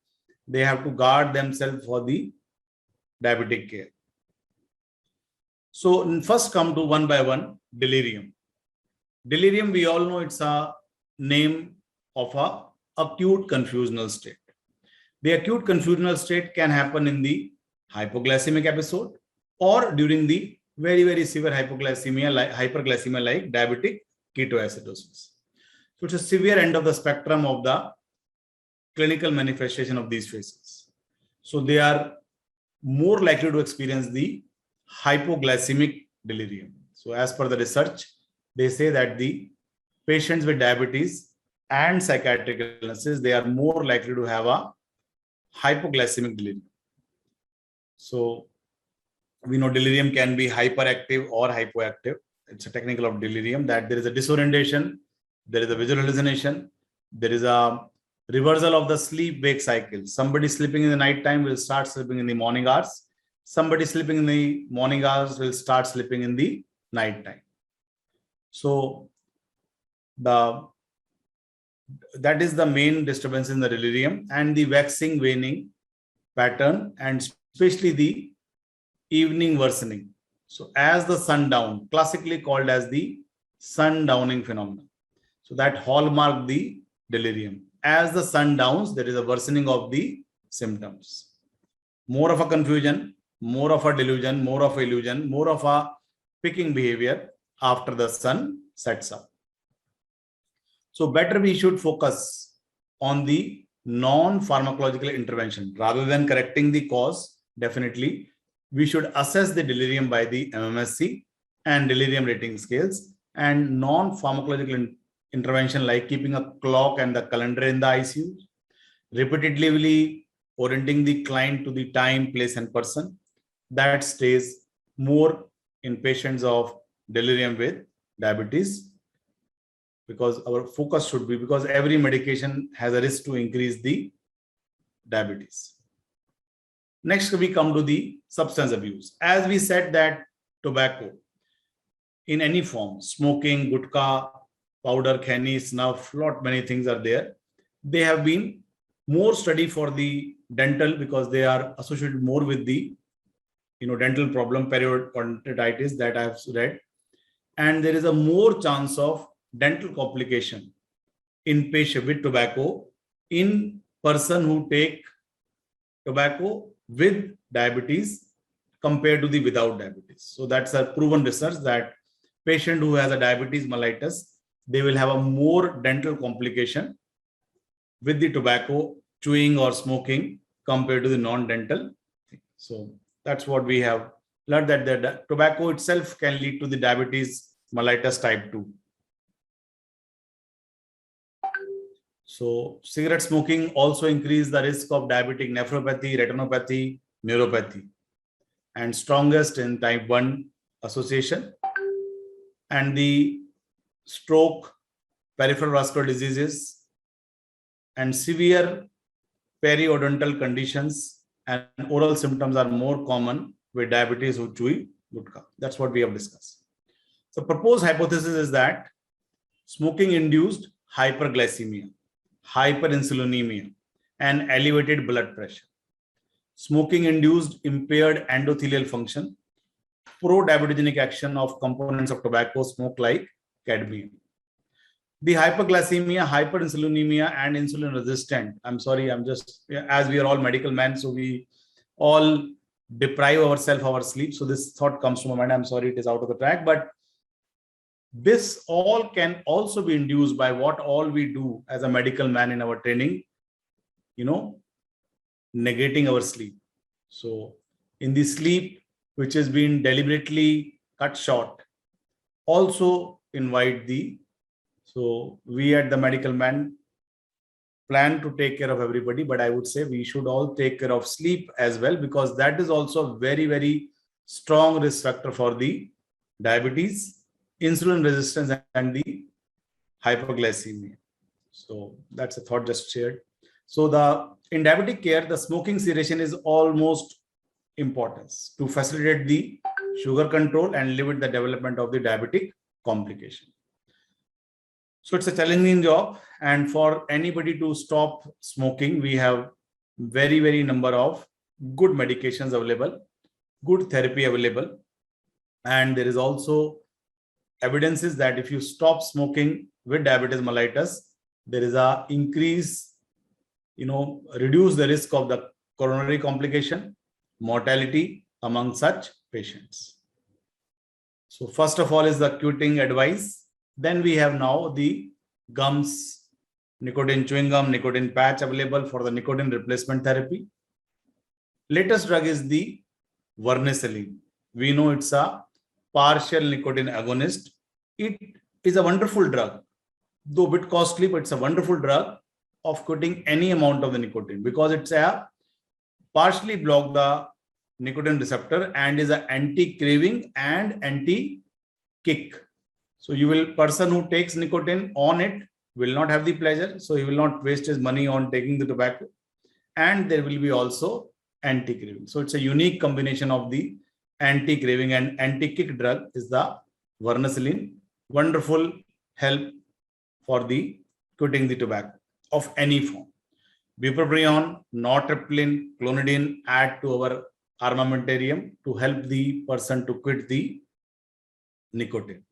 they have to guard themselves for the diabetic care. So first come to one by one, delirium. Delirium, we all know it's a name of a acute confusional state. The acute confusional state can happen in the hypoglycemic episode or during the very, very severe hypoglycemia, hyperglycemia like diabetic ketoacidosis. So it's a severe end of the spectrum of the clinical manifestation of these phases. So they are more likely to experience the hypoglycemic delirium. So as per the research, they say that the patients with diabetes and psychiatric illnesses, they are more likely to have a hypoglycemic delirium. So we know delirium can be hyperactive or hypoactive. It's a technical of delirium that there is a disorientation, there is a visual hallucination, there is a reversal of the sleep-wake cycle. Somebody sleeping in the night time will start sleeping in the morning hours. Somebody sleeping in the morning hours will start sleeping in the night time. So that is the main disturbance in the delirium, and the waxing waning pattern, and especially the evening worsening. So as the sundown, classically called as the sundowning phenomenon. So that hallmark the delirium. As the sun downs, there is a worsening of the symptoms. More of a confusion, more of a delusion, more of a illusion, more of a picking behavior after the sun sets up. So better we should focus on the non-pharmacological intervention rather than correcting the cause. Definitely, we should assess the delirium by the MMSC and delirium rating scales, and non-pharmacological intervention like keeping a clock and the calendar in the ICU, repetitively orienting the client to the time, place, and person. That stays more in patients of delirium with diabetes, because our focus should be, because every medication has a risk to increase the diabetes. Next, we come to the substance abuse. As we said that tobacco in any form, smoking, gutka, powder, khenni, snuff, lot many things are there. They have been more study for the dental because they are associated more with the dental problem, periodontitis, that I have read. And there is a more chance of dental complication in patient with tobacco in person who take tobacco with diabetes compared to the without diabetes. So that's a proven research that patient who has a diabetes mellitus, they will have a more dental complication with the tobacco, chewing or smoking compared to the non-dental. So that's what we have learned, that the tobacco itself can lead to the diabetes mellitus type 2. So cigarette smoking also increase the risk of diabetic nephropathy, retinopathy, neuropathy, and strongest in type 1 association. And the stroke, peripheral vascular diseases, and severe periodontal conditions and oral symptoms are more common with diabetes who chew gutka. That's what we have discussed. So proposed hypothesis is that smoking induced hyperglycemia, hyperinsulinemia, and elevated blood pressure. Smoking induced impaired endothelial function, pro-diabetogenic action of components of tobacco smoke like cadmium. The hyperglycemia, hyperinsulinemia, and insulin resistant. I'm sorry, I'm just, as we are all medical men, so we all deprive ourselves of our sleep. So this thought comes to my mind. I'm sorry, it is out of the track, but this all can also be induced by what all we do as a medical man in our training, negating our sleep. So in the sleep, which has been deliberately cut short, also invite the, so we at the medical man plan to take care of everybody, but I would say we should all take care of sleep as well, because that is also a very, very strong risk factor for the diabetes, insulin resistance, and the hyperglycemia. So that's a thought just shared. So in diabetic care, the smoking cessation is almost importance to facilitate the sugar control and limit the development of the diabetic complication. So it's a challenging job, and for anybody to stop smoking, we have very, very number of good medications available, good therapy available, and there is also evidences that if you stop smoking with diabetes mellitus, there is a increase, reduce the risk of the coronary complication, mortality among such patients. So first of all is the quitting advice. Then we have now the gums, nicotine chewing gum, nicotine patch available for the nicotine replacement therapy. Latest drug is the vernicillin. We know it's a partial nicotine agonist. It is a wonderful drug, though a bit costly, but it's a wonderful drug of quitting any amount of the nicotine, because it's a partially block the nicotine receptor and is an anti-craving and anti-kick. So person who takes nicotine on it will not have the pleasure. So he will not waste his money on taking the tobacco, and there will be also anti-craving. So it's a unique combination of the anti-craving and anti-kick drug is the vernicillin. Wonderful help for the quitting the tobacco of any form. Bupropion, nortriptyline, clonidine add to our armamentarium to help the person to quit the nicotine.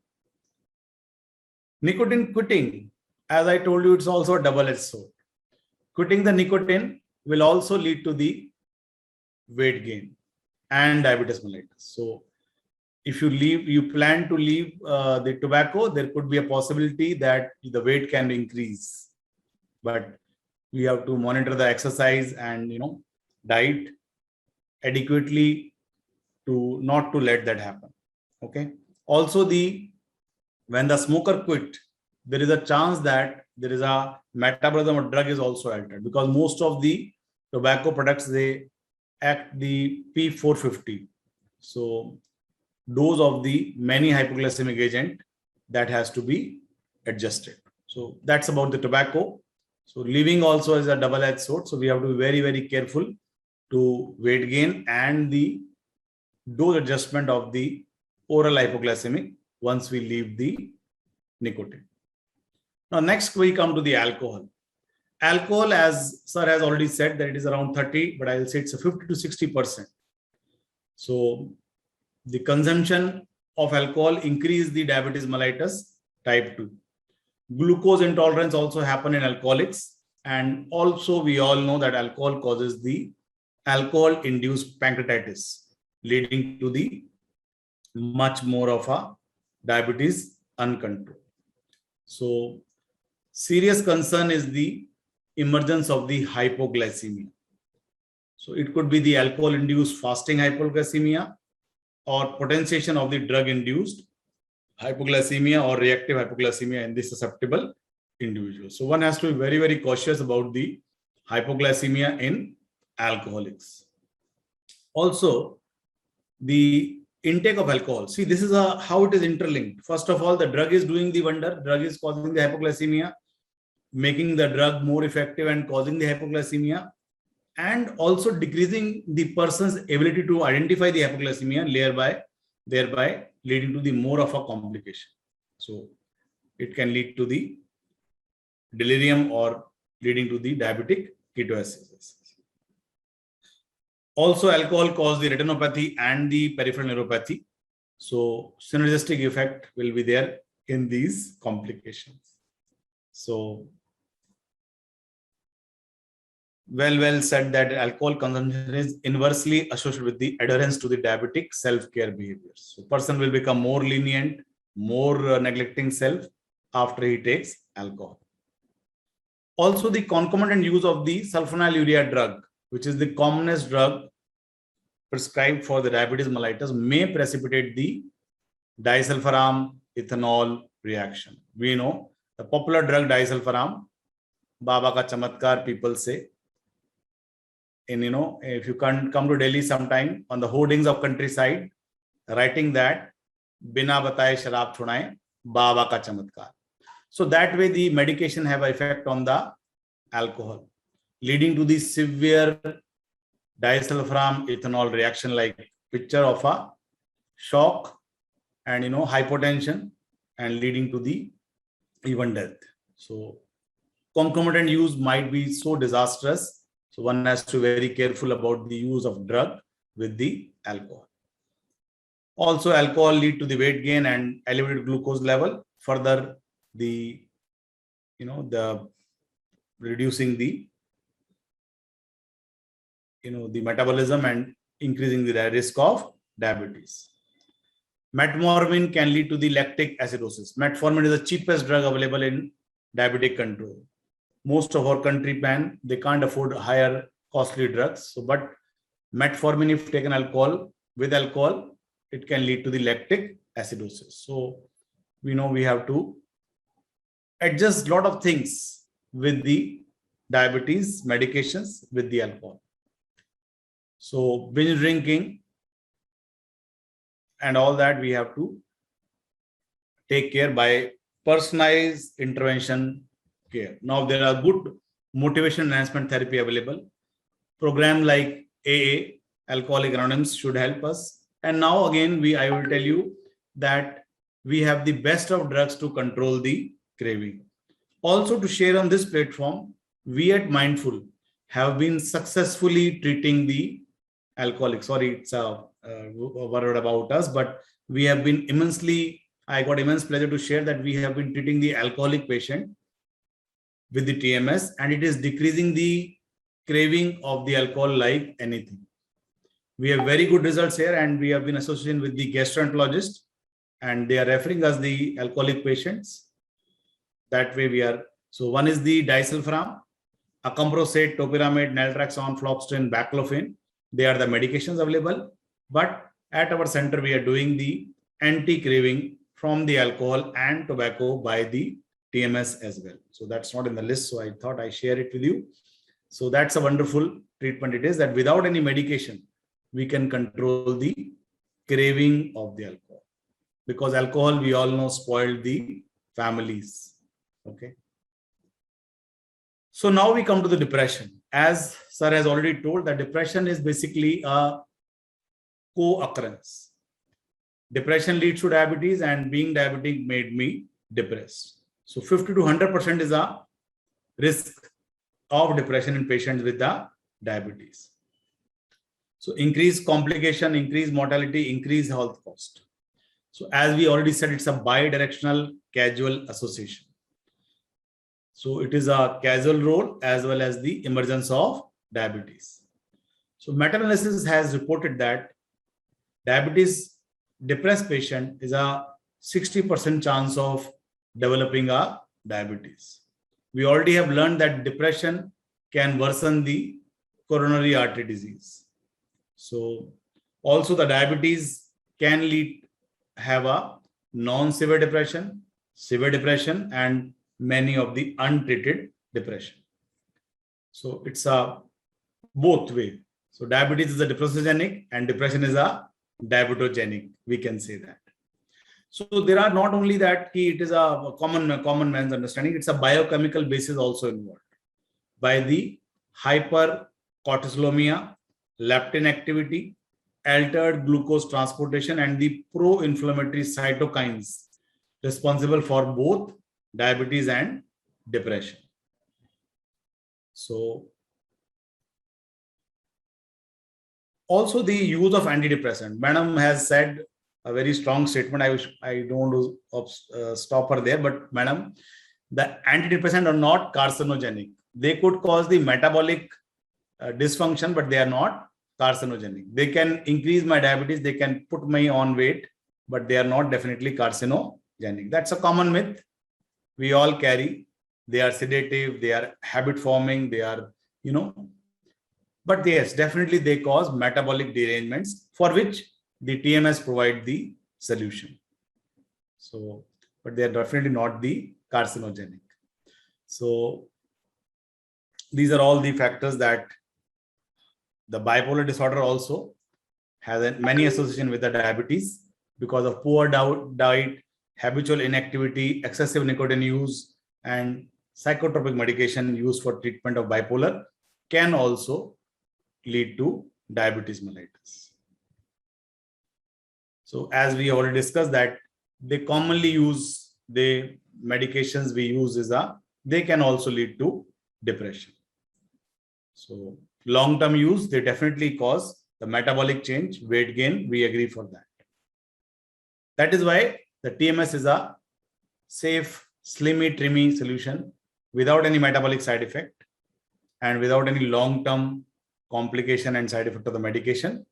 Nicotine quitting as I told you, it's also a double-edged sword. Quitting the nicotine will also lead to the weight gain and diabetes mellitus. So if you plan to leave the tobacco, there could be a possibility that the weight can increase. But we have to monitor the exercise and diet adequately to not to let that happen. Okay. Also, when the smoker quit, there is a chance that there is a metabolism of drug is also altered, because most of the tobacco products, they act the P450. So dose of the many hypoglycemic agent that has to be adjusted. So that's about the tobacco. So leaving also is a double-edged sword. So we have to be very, very careful to weight gain and the dose adjustment of the oral hypoglycemic once we leave the nicotine. Now, next we come to the alcohol. Alcohol, as sir has already said, that it is around 30, but I will say it's a 50 to 60%. So the consumption of alcohol increase the diabetes mellitus type 2. Glucose intolerance also happen in alcoholics. And also we all know that alcohol causes the alcohol-induced pancreatitis, leading to the much more of a diabetes uncontrolled. So serious concern is the emergence of the hypoglycemia. So it could be the alcohol-induced fasting hypoglycemia or potentiation of the drug-induced hypoglycemia or reactive hypoglycemia in the susceptible individuals. So one has to be very, very cautious about the hypoglycemia in alcoholics. Also, the intake of alcohol. See, this is how it is interlinked. First of all, the drug is doing the wonder. Drug is causing the hypoglycemia, making the drug more effective and causing the hypoglycemia, and also decreasing the person's ability to identify the hypoglycemia, thereby leading to the more of a complication. So it can lead to the delirium or leading to the diabetic ketoacidosis. Also, alcohol causes the retinopathy and the peripheral neuropathy. So synergistic effect will be there in these complications. So well said that alcohol consumption is inversely associated with the adherence to the diabetic self-care behaviors. So person will become more lenient, more neglecting self after he takes alcohol. Also, the concomitant use of the sulfonylurea drug, which is the commonest drug prescribed for the diabetes mellitus, may precipitate the disulfiram ethanol reaction. We know the popular drug disulfiram, Baba ka chamatkar, people say. And if you can come to Delhi sometime, on the hoardings of countryside, writing that Bina bataye sharab chunaye, Baba ka chamatkar. So that way the medication have effect on the alcohol, leading to the severe disulfiram ethanol reaction, like picture of a shock and hypotension, and leading to the even death. So concomitant use might be so disastrous. So one has to be very careful about the use of drug with the alcohol. Also, alcohol lead to the weight gain and elevated glucose level. Further, the reducing the the metabolism and increasing the risk of diabetes. Metformin can lead to the lactic acidosis. Metformin is the cheapest drug available in diabetic control. Most of our countrymen, they can't afford higher costly drugs. So, but metformin, if taken with alcohol, it can lead to the lactic acidosis. So we know we have to adjust a lot of things with the diabetes medications with the alcohol. So binge drinking and all that, we have to take care by personalized intervention care. Now there are good motivation enhancement therapy available. Program like AA, Alcoholic Anonymous, should help us. And now again, I will tell you that we have the best of drugs to control the craving. Also, to share on this platform, we at Mindful have been successfully treating the alcoholics. Sorry, it's a word about us, but we have been I got immense pleasure to share that we have been treating the alcoholic patient with the TMS, and it is decreasing the craving of the alcohol like anything. We have very good results here, and we have been associating with the gastroenterologist, and they are referring us the alcoholic patients. That way we are. So one is the disulfiram, acamprosate, topiramate, naltrexone, fluoxetine, baclofen. They are the medications available. But at our center, we are doing the anti-craving from the alcohol and tobacco by the TMS as well. So that's not in the list, so I thought I share it with you. So that's a wonderful treatment. It is that without any medication, we can control the craving of the alcohol, because alcohol, we all know, spoiled the families. Okay. So now we come to the depression. As sir has already told, that depression is basically a co-occurrence. Depression leads to diabetes, and being diabetic made me depressed. So 50 to 100% is a risk of depression in patients with the diabetes. So increased complication, increased mortality, increased health cost. So as we already said, it's a bidirectional causal association. So it is a causal role as well as the emergence of diabetes. So meta-analysis has reported that diabetes depressed patient is a 60% chance of developing a diabetes. We already have learned that depression can worsen the coronary artery disease. So also the diabetes can have a non-severe depression, severe depression, and many of the untreated depression. So it's a both way. So diabetes is a depressogenic and depression is a diabetogenic. We can say that. So there are not only that it is a common man's understanding, it's a biochemical basis also involved by the hypercortisolemia, leptin activity, altered glucose transportation, and the pro-inflammatory cytokines responsible for both diabetes and depression. So also the use of antidepressant. Madam has said a very strong statement. I don't want to stop her there, but madam, the antidepressant are not carcinogenic. They could cause the metabolic dysfunction, but they are not carcinogenic. They can increase my diabetes, they can put me on weight, but they are not definitely carcinogenic. That's a common myth we all carry. They are sedative, they are habit forming, they are, but yes, definitely they cause metabolic derangements for which the TMS provide the solution. So, but they are definitely not the carcinogenic. So these are all the factors that the bipolar disorder also has many association with the diabetes because of poor diet, habitual inactivity, excessive nicotine use, and psychotropic medication used for treatment of bipolar can also lead to diabetes mellitus. So as we already discussed that they commonly use the medications we use they can also lead to depression. So long-term use, they definitely cause the metabolic change, weight gain, we agree for that. That is why the TMS is a safe, slimmy, trimmy solution without any metabolic side effect and without any long-term complication and side effect of the medication.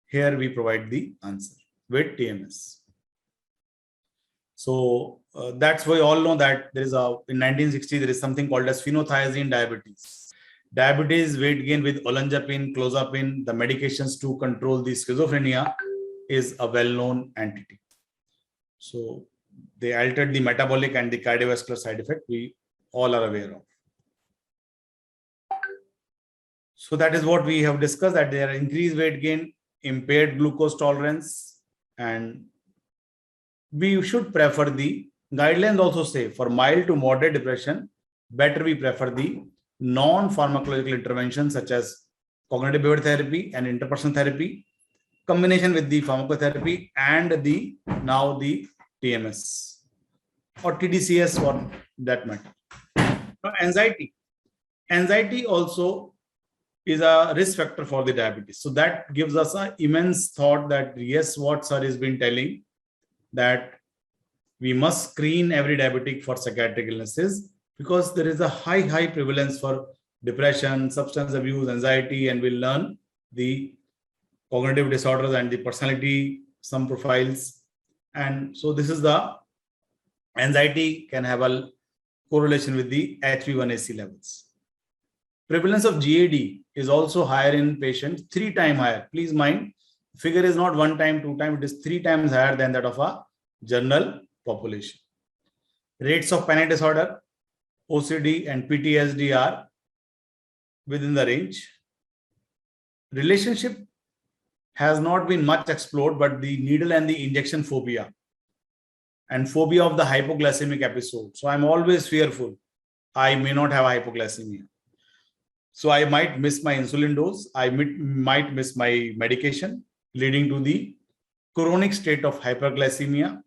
Here we provide the answer with TMS. So that's why we all know that there is in 1960, there is something called as phenothiazine diabetes. Diabetes, weight gain with olanzapine, clozapine, the medications to control the schizophrenia is a well-known entity. So they altered the metabolic and the cardiovascular side effect we all are aware of. So that is what we have discussed, that there are increased weight gain, impaired glucose tolerance, and we should prefer the guidelines also say for mild to moderate depression, better we prefer the non-pharmacological interventions such as cognitive behavioral therapy and interpersonal therapy, combination with the pharmacotherapy and now the TMS or TDCS for that matter. Now, anxiety also is a risk factor for the diabetes. So that gives us an immense thought that yes, what sir has been telling, that we must screen every diabetic for psychiatric illnesses because there is a high prevalence for depression, substance abuse, anxiety, and we'll learn the cognitive disorders and the personality, some profiles. And so this is the anxiety can have a correlation with the HbA1c levels. Prevalence of GAD is also higher in patients, 3 times higher. Please mind, figure is not 1 time, 2 times, it is 3 times higher than that of a general population. Rates of panic disorder, OCD and PTSD are within the range. Relationship has not been much explored, but the needle and the injection phobia and phobia of the hypoglycemic episode. So I'm always fearful. I may not have hypoglycemia. So I might miss my insulin dose. I might miss my medication, leading to the chronic state of hyperglycemia.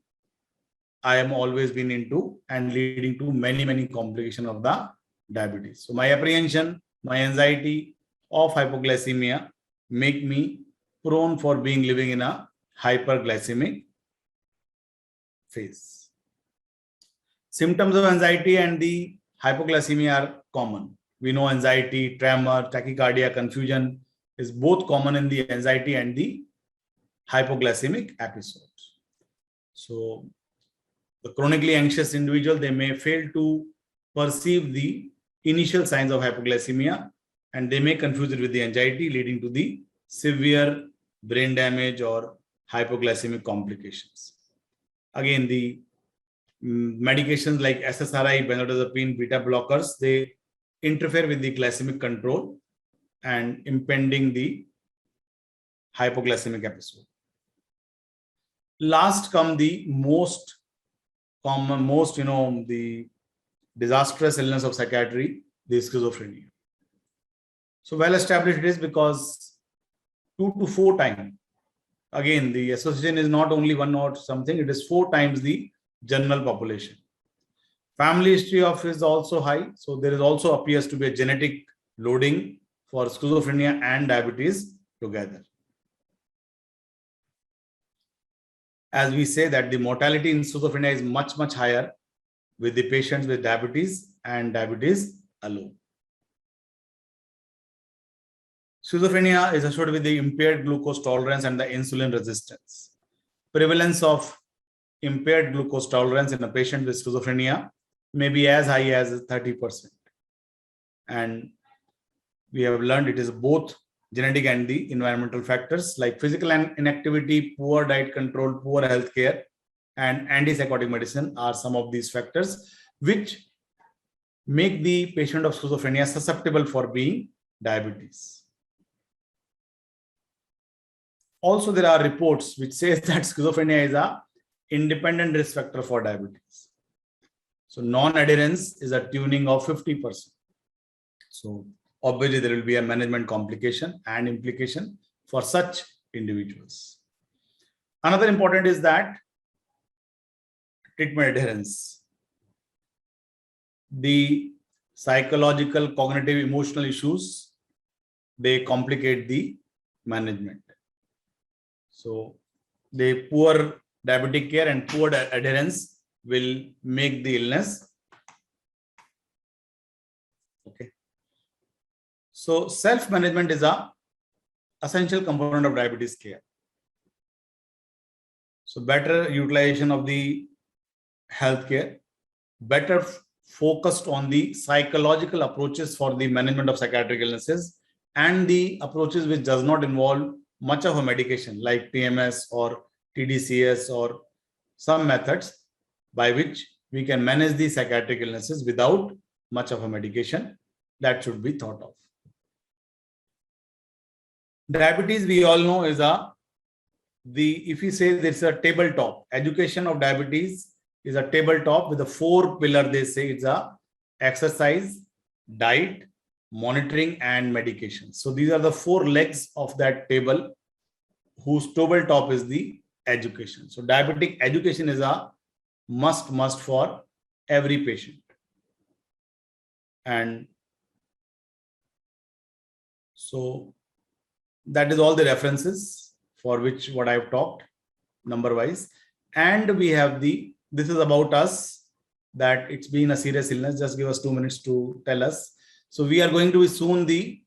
I am always been into and leading to many complications of the diabetes. So my apprehension, my anxiety of hypoglycemia make me prone for living in a hyperglycemic phase. Symptoms of anxiety and the hypoglycemia are common. We know anxiety, tremor, tachycardia, confusion is both common in the anxiety and the hypoglycemic episodes. So the chronically anxious individual, they may fail to perceive the initial signs of hypoglycemia and they may confuse it with the anxiety, leading to the severe brain damage or hypoglycemic complications. Again, the medications like SSRI, benzodiazepine, beta blockers, they interfere with the glycemic control and impending the hypoglycemic episode. Last come the most common, the disastrous illness of psychiatry, the schizophrenia. So well established it is because 2 to 4 times. Again, the association is not only 1 or something, it is 4 times the general population. Family history of is also high. So there is also appears to be a genetic loading for schizophrenia and diabetes together. As we say that the mortality in schizophrenia is much higher with the patients with diabetes and diabetes alone. Schizophrenia is associated with the impaired glucose tolerance and the insulin resistance. Prevalence of impaired glucose tolerance in a patient with schizophrenia may be as high as 30%. And we have learned it is both genetic and the environmental factors like physical inactivity, poor diet control, poor health care, and antipsychotic medicine are some of these factors which make the patient of schizophrenia susceptible for being diabetes. Also, there are reports which says that schizophrenia is a independent risk factor for diabetes. So non-adherence is a tuning of 50%. So obviously there will be a management complication and implication for such individuals. Another important is that treatment adherence. The psychological, cognitive, emotional issues, they complicate the management. So the poor diabetic care and poor adherence will make the illness. Okay. So self-management is a essential component of diabetes care. So better utilization of the healthcare, better focused on the psychological approaches for the management of psychiatric illnesses and the approaches which does not involve much of a medication like TMS or TDCS or some methods by which we can manage the psychiatric illnesses without much of a medication. That should be thought of. Diabetes, we all know, is if you say there's a tabletop, education of diabetes is a tabletop with a 4 pillar. They say it's a exercise, diet, monitoring, and medication. So these are the 4 legs of that table whose tabletop is the education. So diabetic education is a must for every patient. And so that is all the references for which what I've talked number wise. And we have this is about us. that it's been a serious illness. Just give us 2 minutes to tell us. So we are going to be soon the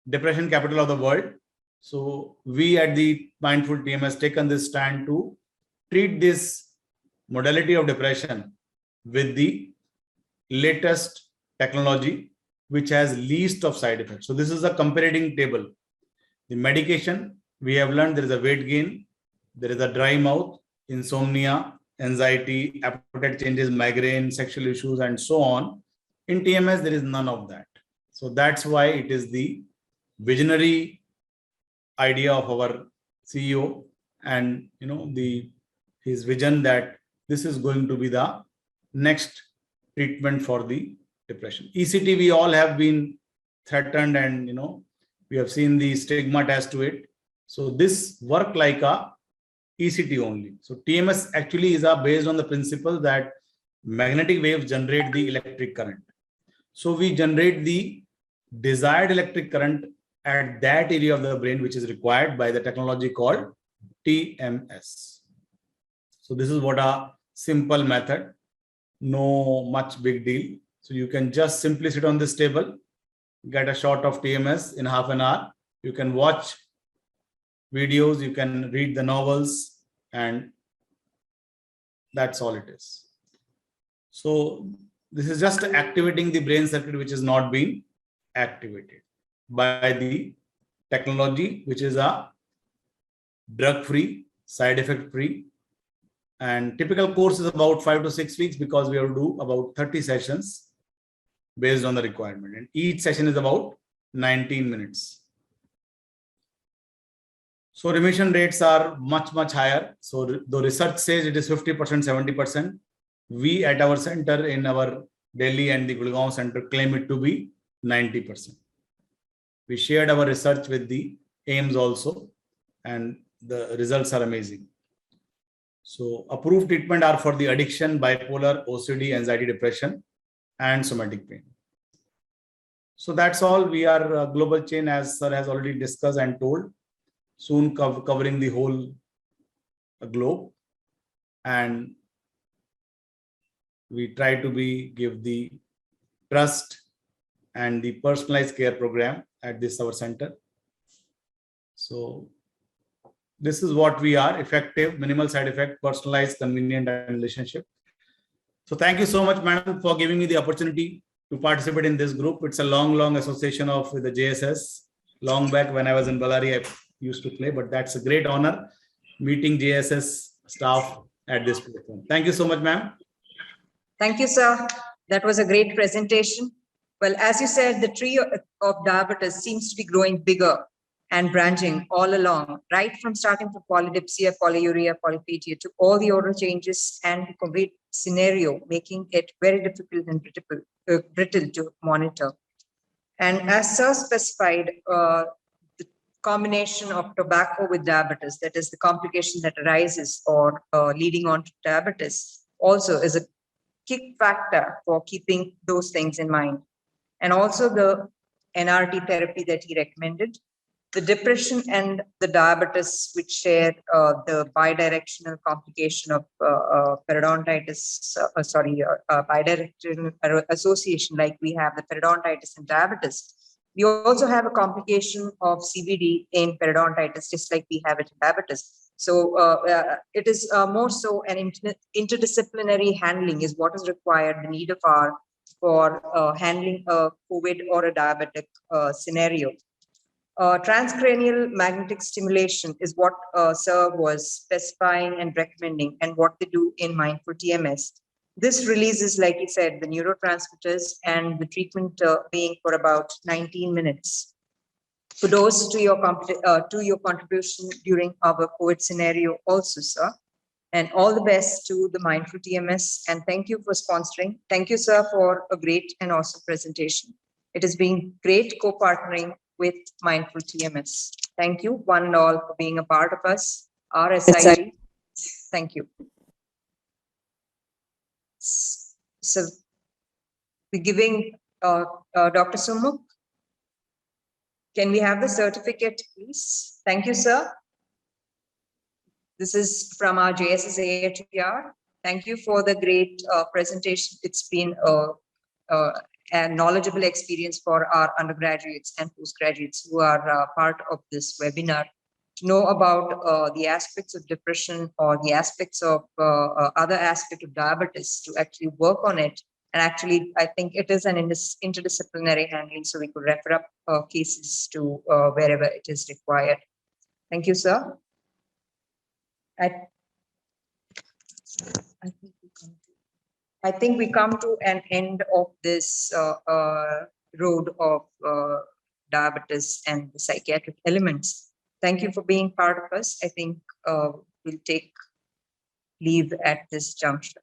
depression capital of the world. So we at the Mindful TMS taken this stand to treat this modality of depression with the latest technology, which has least of side effects. So this is a comparating table. The medication, we have learned there is a weight gain, there is a dry mouth, insomnia, anxiety, appetite changes, migraine, sexual issues, and so on. In TMS, there is none of that. So that's why it is the visionary idea of our CEO, and his vision that this is going to be the next treatment for the depression. ECT, we all have been threatened, and we have seen the stigma attached to it. So this work like a ECT only. So TMS actually is based on the principle that magnetic waves generate the electric current. So we generate the desired electric current at that area of the brain which is required by the technology called TMS. So this is what a simple method, no much big deal. So you can just simply sit on this table, get a shot of TMS in half an hour. You can watch videos, you can read the novels, and that's all it is. So this is just activating the brain circuit which is not being activated by the technology, which is a drug-free, side effect-free. And typical course is about 5 to 6 weeks, because we have to do about 30 sessions based on the requirement. And each session is about 19 minutes. So remission rates are much, much higher. So the research says it is 50%, 70%. We at our center in our Delhi and the Gurgaon center claim it to be 90%. We shared our research with the AIIMS also, and the results are amazing. So approved treatment are for the addiction, bipolar, OCD, anxiety, depression, and somatic pain. So that's all. We are a global chain, as sir has already discussed and told, soon covering the whole globe. And we try to give the trust and the personalized care program at this our center. So this is what we are: effective, minimal side effect, personalized, convenient, and relationship. So thank you so much, madam, for giving me the opportunity to participate in this group. It's a long association with the JSS. Long back when I was in Ballari, I used to play, but that's a great honor meeting JSS staff at this platform. Thank you so much, ma'am. Thank you, sir. That was a great presentation. Well, as you said, the tree of diabetes seems to be growing bigger and branching all along, right from starting from polydipsia, polyuria, polyphagia to all the oral changes and the COVID scenario, making it very difficult and brittle to monitor. And as sir specified, the combination of tobacco with diabetes, that is the complication that arises or leading on to diabetes, also is a kick factor for keeping those things in mind. And also the NRT therapy that he recommended, the depression and the diabetes, which share the bidirectional complication of periodontitis, bidirectional association, like we have the periodontitis and diabetes. We also have a complication of CVD in periodontitis, just like we have it in diabetes. So it is more so an interdisciplinary handling is what is required, the need of our for handling a COVID or a diabetic scenario. Transcranial magnetic stimulation is what sir was specifying and recommending, and what they do in Mindful TMS. This releases, like he said, the neurotransmitters, and the treatment being for about 19 minutes. Kudos to your contribution during our COVID scenario also, sir. And all the best to the Mindful TMS, and thank you for sponsoring. Thank you, sir, for a great and awesome presentation. It has been great co-partnering with Mindful TMS. Thank you, one and all, for being a part of us, RSIG. Thank you. So we're giving Dr. Sumukh. Can we have the certificate, please? Thank you, sir. This is from our JSS AHPR. Thank you for the great presentation. It's been a knowledgeable experience for our undergraduates and postgraduates who are part of this webinar to know about the aspects of depression or the aspects of other aspects of diabetes, to actually work on it. And actually, I think it is an interdisciplinary handling, so we could refer up cases to wherever it is required. Thank you, sir. I think we come to an end of this road of diabetes and the psychiatric elements. Thank you for being part of us. I think we'll take leave at this juncture.